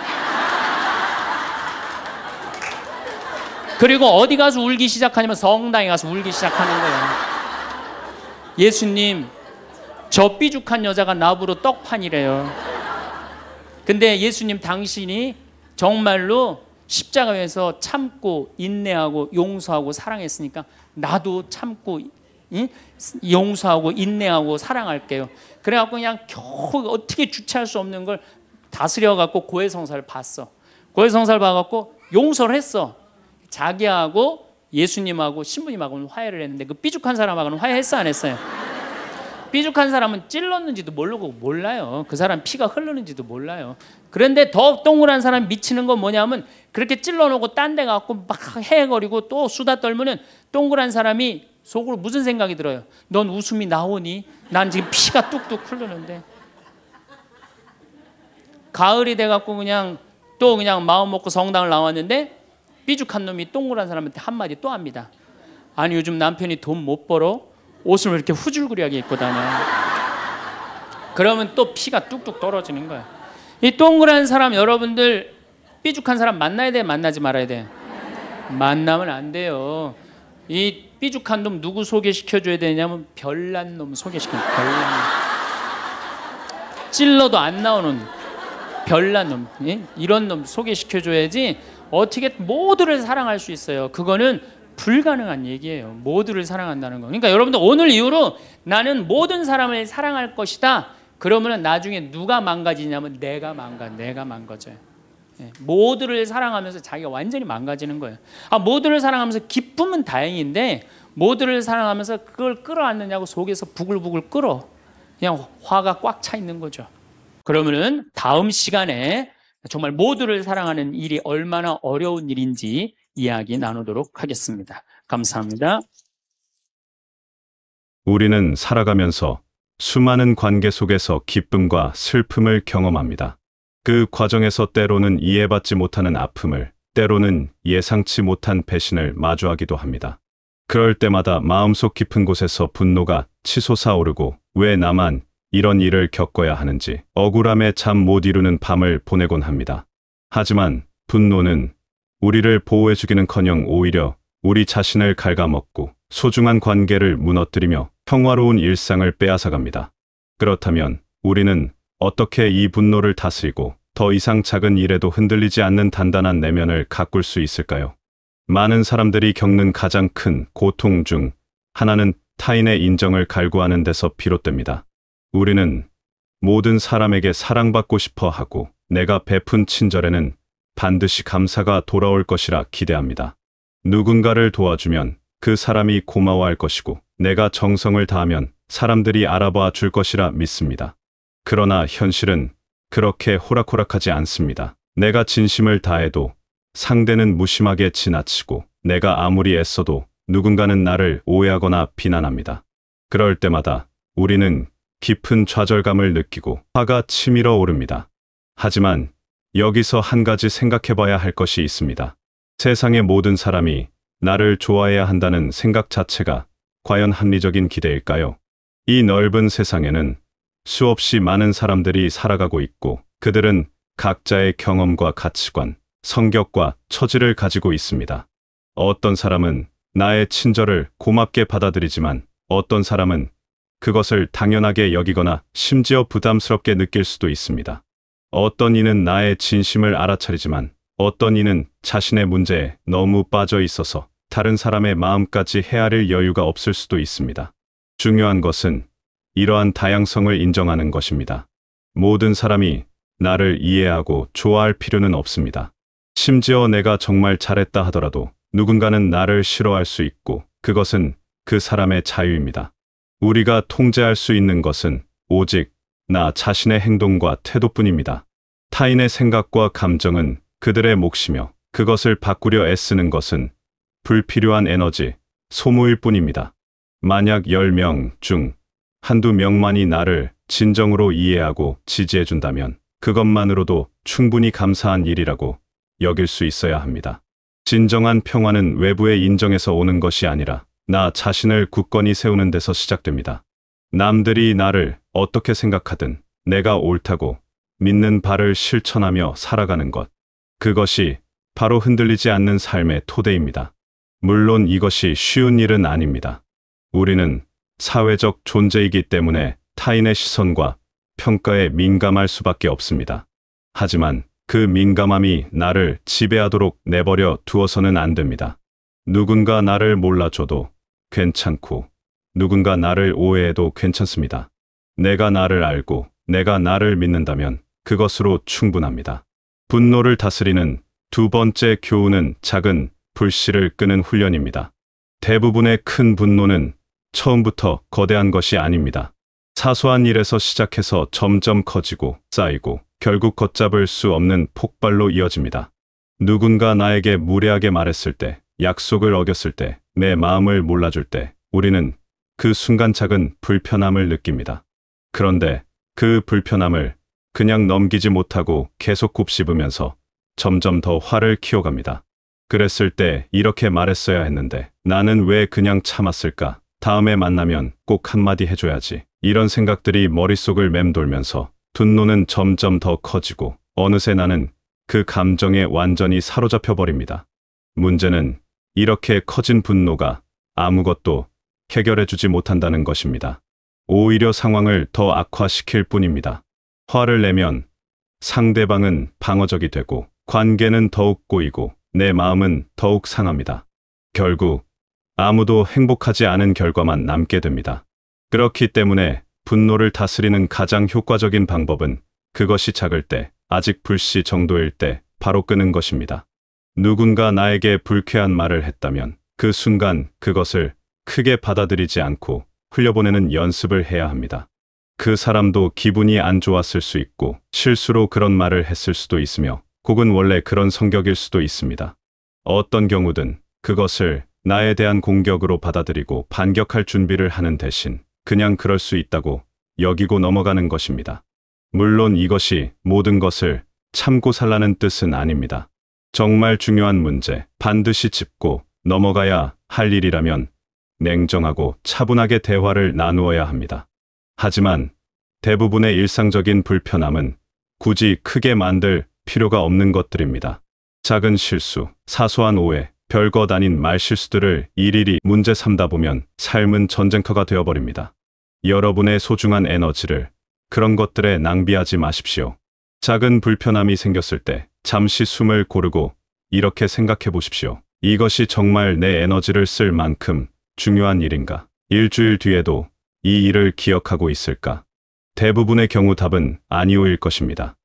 그리고 어디 가서 울기 시작하냐면 성당에 가서 울기 시작하는 거예요. 예수님, 저 삐죽한 여자가 나보러 떡판이래요. 근데 예수님, 당신이 정말로 십자가에서 참고 인내하고 용서하고 사랑했으니까 나도 참고 용서하고 인내하고 사랑할게요. 그래갖고 그냥 겨우 어떻게 주체할 수 없는 걸 다스려갖고 고해성사를 봤어. 고해성사를 봐갖고 용서를 했어. 자기하고 예수님하고 신부님하고는 화해를 했는데, 그 삐죽한 사람하고는 화해했어, 안 했어요? 삐죽한 사람은 찔렀는지도 모르고 몰라요. 그 사람 피가 흐르는지도 몰라요. 그런데 더 동그란 사람 미치는 건 뭐냐면, 그렇게 찔러놓고 딴 데 가고 막 헤헤거리고 또 수다 떨면은 동그란 사람이 속으로 무슨 생각이 들어요? 넌 웃음이 나오니? 난 지금 피가 뚝뚝 흐르는데. 가을이 돼갖고 그냥 또 그냥 마음 먹고 성당을 나왔는데, 삐죽한 놈이 동그란 사람한테 한마디 또 합니다. 아니, 요즘 남편이 돈 못 벌어? 옷을 왜 이렇게 후줄그리하게 입고 다녀? 그러면 또 피가 뚝뚝 떨어지는 거야. 이 동그란 사람, 여러분들 삐죽한 사람 만나야 돼, 만나지 말아야 돼? 만나면 안 돼요. 이 삐죽한 놈 누구 소개시켜줘야 되냐면, 별난 놈 소개시켜요. 별난 놈. 찔러도 안 나오는 별난 놈, 이런 놈 소개시켜줘야지 어떻게 모두를 사랑할 수 있어요. 그거는 불가능한 얘기예요. 모두를 사랑한다는 거. 그러니까 여러분들, 오늘 이후로 나는 모든 사람을 사랑할 것이다. 그러면 나중에 누가 망가지냐면 내가 망가져요. 모두를 사랑하면서 자기가 완전히 망가지는 거예요. 모두를 사랑하면서 기쁨은 다행인데, 모두를 사랑하면서 그걸 끌어안느냐고 속에서 부글부글 끓어. 그냥 화가 꽉 차 있는 거죠. 그러면은 다음 시간에 정말 모두를 사랑하는 일이 얼마나 어려운 일인지 이야기 나누도록 하겠습니다. 감사합니다. 우리는 살아가면서 수많은 관계 속에서 기쁨과 슬픔을 경험합니다. 그 과정에서 때로는 이해받지 못하는 아픔을, 때로는 예상치 못한 배신을 마주하기도 합니다. 그럴 때마다 마음속 깊은 곳에서 분노가 치솟아오르고, 왜 나만 이런 일을 겪어야 하는지 억울함에 잠 못 이루는 밤을 보내곤 합니다. 하지만 분노는 우리를 보호해주기는커녕 오히려 우리 자신을 갉아먹고 소중한 관계를 무너뜨리며 평화로운 일상을 빼앗아갑니다. 그렇다면 우리는 어떻게 이 분노를 다스리고 더 이상 작은 일에도 흔들리지 않는 단단한 내면을 가꿀 수 있을까요? 많은 사람들이 겪는 가장 큰 고통 중 하나는 타인의 인정을 갈구하는 데서 비롯됩니다. 우리는 모든 사람에게 사랑받고 싶어 하고, 내가 베푼 친절에는 반드시 감사가 돌아올 것이라 기대합니다. 누군가를 도와주면 그 사람이 고마워할 것이고, 내가 정성을 다하면 사람들이 알아봐 줄 것이라 믿습니다. 그러나 현실은 그렇게 호락호락하지 않습니다. 내가 진심을 다해도 상대는 무심하게 지나치고, 내가 아무리 애써도 누군가는 나를 오해하거나 비난합니다. 그럴 때마다 우리는 깊은 좌절감을 느끼고 화가 치밀어 오릅니다. 하지만 여기서 한 가지 생각해봐야 할 것이 있습니다. 세상의 모든 사람이 나를 좋아해야 한다는 생각 자체가 과연 합리적인 기대일까요? 이 넓은 세상에는 수없이 많은 사람들이 살아가고 있고, 그들은 각자의 경험과 가치관, 성격과 처지를 가지고 있습니다. 어떤 사람은 나의 친절을 고맙게 받아들이지만, 어떤 사람은 그것을 당연하게 여기거나 심지어 부담스럽게 느낄 수도 있습니다. 어떤 이는 나의 진심을 알아차리지만, 어떤 이는 자신의 문제에 너무 빠져 있어서 다른 사람의 마음까지 헤아릴 여유가 없을 수도 있습니다. 중요한 것은 이러한 다양성을 인정하는 것입니다. 모든 사람이 나를 이해하고 좋아할 필요는 없습니다. 심지어 내가 정말 잘했다 하더라도 누군가는 나를 싫어할 수 있고, 그것은 그 사람의 자유입니다. 우리가 통제할 수 있는 것은 오직 나 자신의 행동과 태도뿐입니다. 타인의 생각과 감정은 그들의 몫이며, 그것을 바꾸려 애쓰는 것은 불필요한 에너지, 소모일 뿐입니다. 만약 10명 중 한두 명만이 나를 진정으로 이해하고 지지해준다면 그것만으로도 충분히 감사한 일이라고 여길 수 있어야 합니다. 진정한 평화는 외부의 인정에서 오는 것이 아니라 나 자신을 굳건히 세우는 데서 시작됩니다. 남들이 나를 어떻게 생각하든 내가 옳다고 믿는 바를 실천하며 살아가는 것. 그것이 바로 흔들리지 않는 삶의 토대입니다. 물론 이것이 쉬운 일은 아닙니다. 우리는 사회적 존재이기 때문에 타인의 시선과 평가에 민감할 수밖에 없습니다. 하지만 그 민감함이 나를 지배하도록 내버려 두어서는 안 됩니다. 누군가 나를 몰라줘도 괜찮고 누군가 나를 오해해도 괜찮습니다. 내가 나를 알고 내가 나를 믿는다면 그것으로 충분합니다. 분노를 다스리는 두 번째 교훈은 작은 불씨를 끄는 훈련입니다. 대부분의 큰 분노는 처음부터 거대한 것이 아닙니다. 사소한 일에서 시작해서 점점 커지고 쌓이고 결국 걷잡을 수 없는 폭발로 이어집니다. 누군가 나에게 무례하게 말했을 때, 약속을 어겼을 때, 내 마음을 몰라줄 때 우리는 그 순간 작은 불편함을 느낍니다. 그런데 그 불편함을 그냥 넘기지 못하고 계속 곱씹으면서 점점 더 화를 키워갑니다. 그랬을 때 이렇게 말했어야 했는데 나는 왜 그냥 참았을까? 다음에 만나면 꼭 한마디 해줘야지. 이런 생각들이 머릿속을 맴돌면서 분노는 점점 더 커지고 어느새 나는 그 감정에 완전히 사로잡혀 버립니다. 문제는 이렇게 커진 분노가 아무것도 해결해주지 못한다는 것입니다. 오히려 상황을 더 악화시킬 뿐입니다. 화를 내면 상대방은 방어적이 되고 관계는 더욱 꼬이고 내 마음은 더욱 상합니다. 결국 아무도 행복하지 않은 결과만 남게 됩니다. 그렇기 때문에 분노를 다스리는 가장 효과적인 방법은 그것이 작을 때, 아직 불씨 정도일 때 바로 끄는 것입니다. 누군가 나에게 불쾌한 말을 했다면 그 순간 그것을 크게 받아들이지 않고 흘려보내는 연습을 해야 합니다. 그 사람도 기분이 안 좋았을 수 있고 실수로 그런 말을 했을 수도 있으며 혹은 원래 그런 성격일 수도 있습니다. 어떤 경우든 그것을 나에 대한 공격으로 받아들이고 반격할 준비를 하는 대신 그냥 그럴 수 있다고 여기고 넘어가는 것입니다. 물론 이것이 모든 것을 참고 살라는 뜻은 아닙니다. 정말 중요한 문제, 반드시 짚고 넘어가야 할 일이라면 냉정하고 차분하게 대화를 나누어야 합니다. 하지만 대부분의 일상적인 불편함은 굳이 크게 만들 필요가 없는 것들입니다. 작은 실수, 사소한 오해, 별것 아닌 말실수들을 일일이 문제 삼다 보면 삶은 전쟁터가 되어버립니다. 여러분의 소중한 에너지를 그런 것들에 낭비하지 마십시오. 작은 불편함이 생겼을 때 잠시 숨을 고르고 이렇게 생각해 보십시오. 이것이 정말 내 에너지를 쓸 만큼 중요한 일인가? 일주일 뒤에도 이 일을 기억하고 있을까? 대부분의 경우 답은 아니오일 것입니다.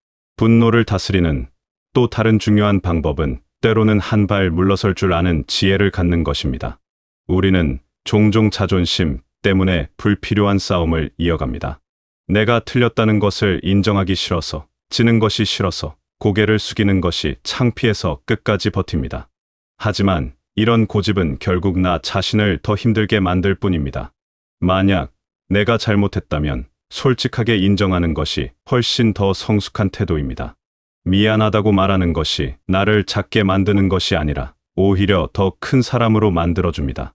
분노를 다스리는 또 다른 중요한 방법은 때로는 한 발 물러설 줄 아는 지혜를 갖는 것입니다. 우리는 종종 자존심 때문에 불필요한 싸움을 이어갑니다. 내가 틀렸다는 것을 인정하기 싫어서, 지는 것이 싫어서, 고개를 숙이는 것이 창피해서 끝까지 버팁니다. 하지만 이런 고집은 결국 나 자신을 더 힘들게 만들 뿐입니다. 만약 내가 잘못했다면 솔직하게 인정하는 것이 훨씬 더 성숙한 태도입니다. 미안하다고 말하는 것이 나를 작게 만드는 것이 아니라 오히려 더 큰 사람으로 만들어줍니다.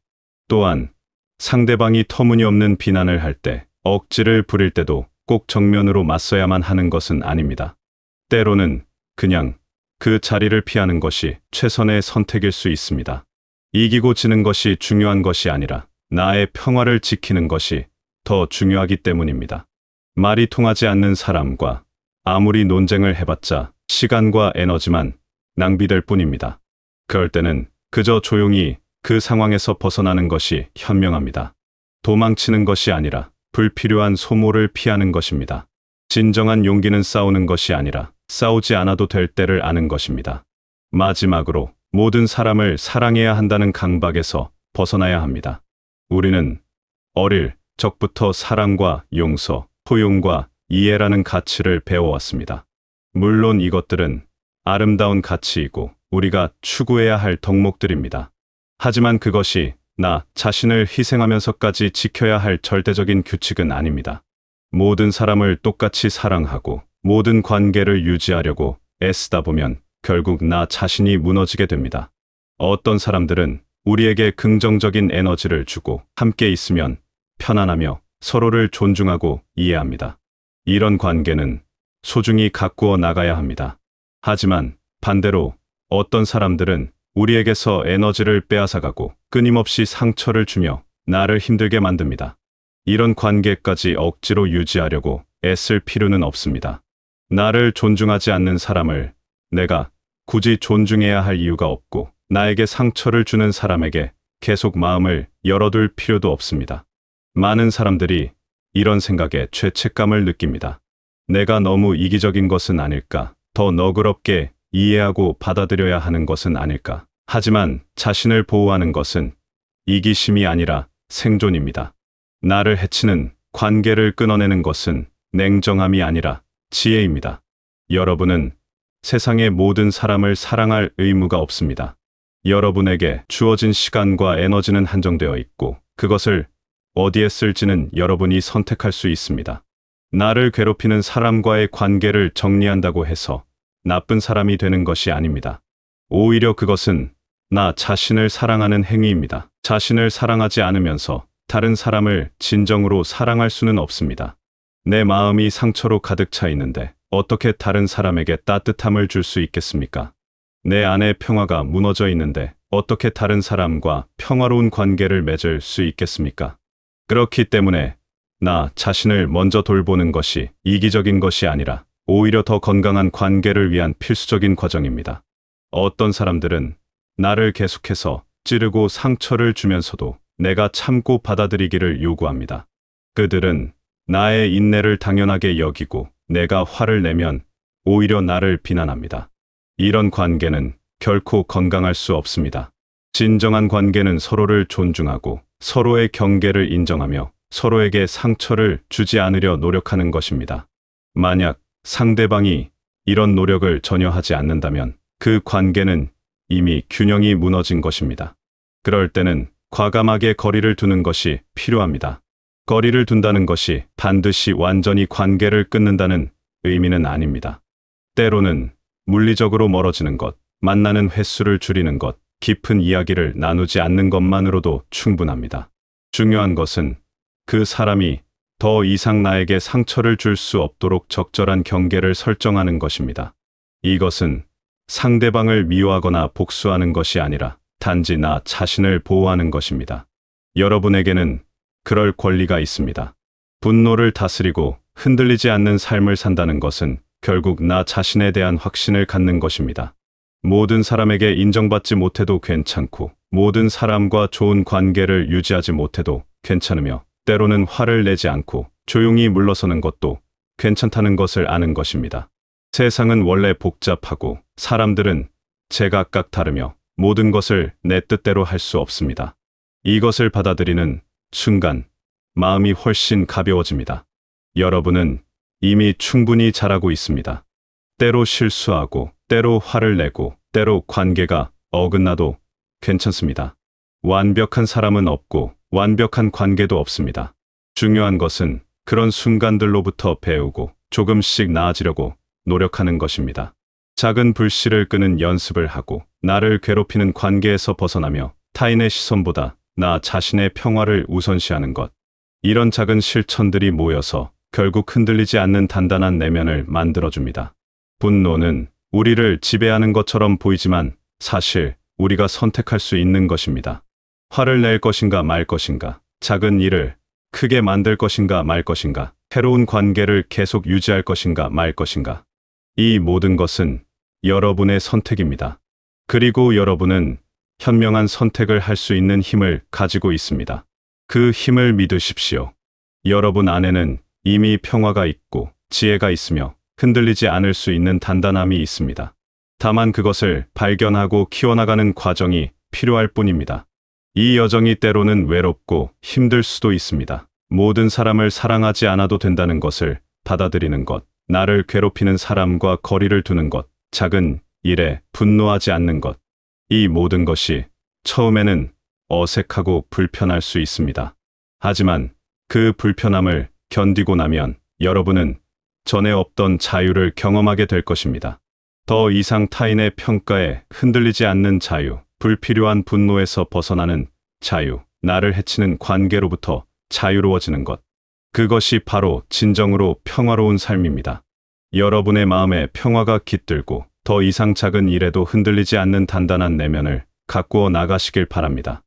또한 상대방이 터무니없는 비난을 할 때, 억지를 부릴 때도 꼭 정면으로 맞서야만 하는 것은 아닙니다. 때로는 그냥 그 자리를 피하는 것이 최선의 선택일 수 있습니다. 이기고 지는 것이 중요한 것이 아니라 나의 평화를 지키는 것이 더 중요하기 때문입니다. 말이 통하지 않는 사람과 아무리 논쟁을 해봤자 시간과 에너지만 낭비될 뿐입니다. 그럴 때는 그저 조용히 그 상황에서 벗어나는 것이 현명합니다. 도망치는 것이 아니라 불필요한 소모를 피하는 것입니다. 진정한 용기는 싸우는 것이 아니라 싸우지 않아도 될 때를 아는 것입니다. 마지막으로 모든 사람을 사랑해야 한다는 강박에서 벗어나야 합니다. 우리는 어릴 적부터 사랑과 용서, 포용과 이해라는 가치를 배워왔습니다. 물론 이것들은 아름다운 가치이고 우리가 추구해야 할 덕목들입니다. 하지만 그것이 나 자신을 희생하면서까지 지켜야 할 절대적인 규칙은 아닙니다. 모든 사람을 똑같이 사랑하고 모든 관계를 유지하려고 애쓰다 보면 결국 나 자신이 무너지게 됩니다. 어떤 사람들은 우리에게 긍정적인 에너지를 주고 함께 있으면 편안하며 서로를 존중하고 이해합니다. 이런 관계는 소중히 가꾸어 나가야 합니다. 하지만 반대로 어떤 사람들은 우리에게서 에너지를 빼앗아가고 끊임없이 상처를 주며 나를 힘들게 만듭니다. 이런 관계까지 억지로 유지하려고 애쓸 필요는 없습니다. 나를 존중하지 않는 사람을 내가 굳이 존중해야 할 이유가 없고 나에게 상처를 주는 사람에게 계속 마음을 열어둘 필요도 없습니다. 많은 사람들이 이런 생각에 죄책감을 느낍니다. 내가 너무 이기적인 것은 아닐까? 더 너그럽게 이해하고 받아들여야 하는 것은 아닐까? 하지만 자신을 보호하는 것은 이기심이 아니라 생존입니다. 나를 해치는 관계를 끊어내는 것은 냉정함이 아니라 지혜입니다. 여러분은 세상의 모든 사람을 사랑할 의무가 없습니다. 여러분에게 주어진 시간과 에너지는 한정되어 있고 그것을 어디에 쓸지는 여러분이 선택할 수 있습니다. 나를 괴롭히는 사람과의 관계를 정리한다고 해서 나쁜 사람이 되는 것이 아닙니다. 오히려 그것은 나 자신을 사랑하는 행위입니다. 자신을 사랑하지 않으면서 다른 사람을 진정으로 사랑할 수는 없습니다. 내 마음이 상처로 가득 차 있는데 어떻게 다른 사람에게 따뜻함을 줄 수 있겠습니까? 내 안의 평화가 무너져 있는데 어떻게 다른 사람과 평화로운 관계를 맺을 수 있겠습니까? 그렇기 때문에 나 자신을 먼저 돌보는 것이 이기적인 것이 아니라 오히려 더 건강한 관계를 위한 필수적인 과정입니다. 어떤 사람들은 나를 계속해서 찌르고 상처를 주면서도 내가 참고 받아들이기를 요구합니다. 그들은 나의 인내를 당연하게 여기고 내가 화를 내면 오히려 나를 비난합니다. 이런 관계는 결코 건강할 수 없습니다. 진정한 관계는 서로를 존중하고 서로의 경계를 인정하며 서로에게 상처를 주지 않으려 노력하는 것입니다. 만약 상대방이 이런 노력을 전혀 하지 않는다면 그 관계는 이미 균형이 무너진 것입니다. 그럴 때는 과감하게 거리를 두는 것이 필요합니다. 거리를 둔다는 것이 반드시 완전히 관계를 끊는다는 의미는 아닙니다. 때로는 물리적으로 멀어지는 것, 만나는 횟수를 줄이는 것, 깊은 이야기를 나누지 않는 것만으로도 충분합니다. 중요한 것은 그 사람이 더 이상 나에게 상처를 줄 수 없도록 적절한 경계를 설정하는 것입니다. 이것은 상대방을 미워하거나 복수하는 것이 아니라 단지 나 자신을 보호하는 것입니다. 여러분에게는 그럴 권리가 있습니다. 분노를 다스리고 흔들리지 않는 삶을 산다는 것은 결국 나 자신에 대한 확신을 갖는 것입니다. 모든 사람에게 인정받지 못해도 괜찮고 모든 사람과 좋은 관계를 유지하지 못해도 괜찮으며 때로는 화를 내지 않고 조용히 물러서는 것도 괜찮다는 것을 아는 것입니다. 세상은 원래 복잡하고 사람들은 제각각 다르며 모든 것을 내 뜻대로 할 수 없습니다. 이것을 받아들이는 순간 마음이 훨씬 가벼워집니다. 여러분은 이미 충분히 잘하고 있습니다. 때로 실수하고 때로 화를 내고 때로 관계가 어긋나도 괜찮습니다. 완벽한 사람은 없고 완벽한 관계도 없습니다. 중요한 것은 그런 순간들로부터 배우고 조금씩 나아지려고 노력하는 것입니다. 작은 불씨를 끄는 연습을 하고 나를 괴롭히는 관계에서 벗어나며 타인의 시선보다 나 자신의 평화를 우선시하는 것. 이런 작은 실천들이 모여서 결국 흔들리지 않는 단단한 내면을 만들어줍니다. 분노는 우리를 지배하는 것처럼 보이지만 사실 우리가 선택할 수 있는 것입니다. 화를 낼 것인가 말 것인가, 작은 일을 크게 만들 것인가 말 것인가, 새로운 관계를 계속 유지할 것인가 말 것인가. 이 모든 것은 여러분의 선택입니다. 그리고 여러분은 현명한 선택을 할 수 있는 힘을 가지고 있습니다. 그 힘을 믿으십시오. 여러분 안에는 이미 평화가 있고 지혜가 있으며 흔들리지 않을 수 있는 단단함이 있습니다. 다만 그것을 발견하고 키워나가는 과정이 필요할 뿐입니다. 이 여정이 때로는 외롭고 힘들 수도 있습니다. 모든 사람을 사랑하지 않아도 된다는 것을 받아들이는 것, 나를 괴롭히는 사람과 거리를 두는 것, 작은 일에 분노하지 않는 것. 이 모든 것이 처음에는 어색하고 불편할 수 있습니다. 하지만 그 불편함을 견디고 나면 여러분은 전에 없던 자유를 경험하게 될 것입니다. 더 이상 타인의 평가에 흔들리지 않는 자유, 불필요한 분노에서 벗어나는 자유, 나를 해치는 관계로부터 자유로워지는 것. 그것이 바로 진정으로 평화로운 삶입니다. 여러분의 마음에 평화가 깃들고 더 이상 작은 일에도 흔들리지 않는 단단한 내면을 가꾸어 나가시길 바랍니다.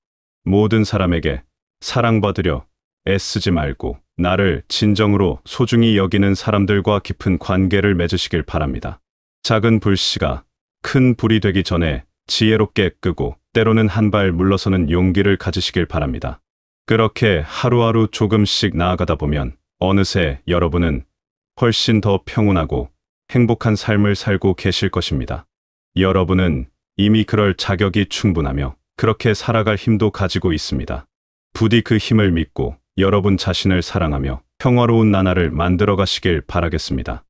모든 사람에게 사랑받으려 애쓰지 말고 나를 진정으로 소중히 여기는 사람들과 깊은 관계를 맺으시길 바랍니다. 작은 불씨가 큰 불이 되기 전에 지혜롭게 끄고 때로는 한 발 물러서는 용기를 가지시길 바랍니다. 그렇게 하루하루 조금씩 나아가다 보면 어느새 여러분은 훨씬 더 평온하고 행복한 삶을 살고 계실 것입니다. 여러분은 이미 그럴 자격이 충분하며 그렇게 살아갈 힘도 가지고 있습니다. 부디 그 힘을 믿고 여러분 자신을 사랑하며 평화로운 나날을 만들어 가시길 바라겠습니다.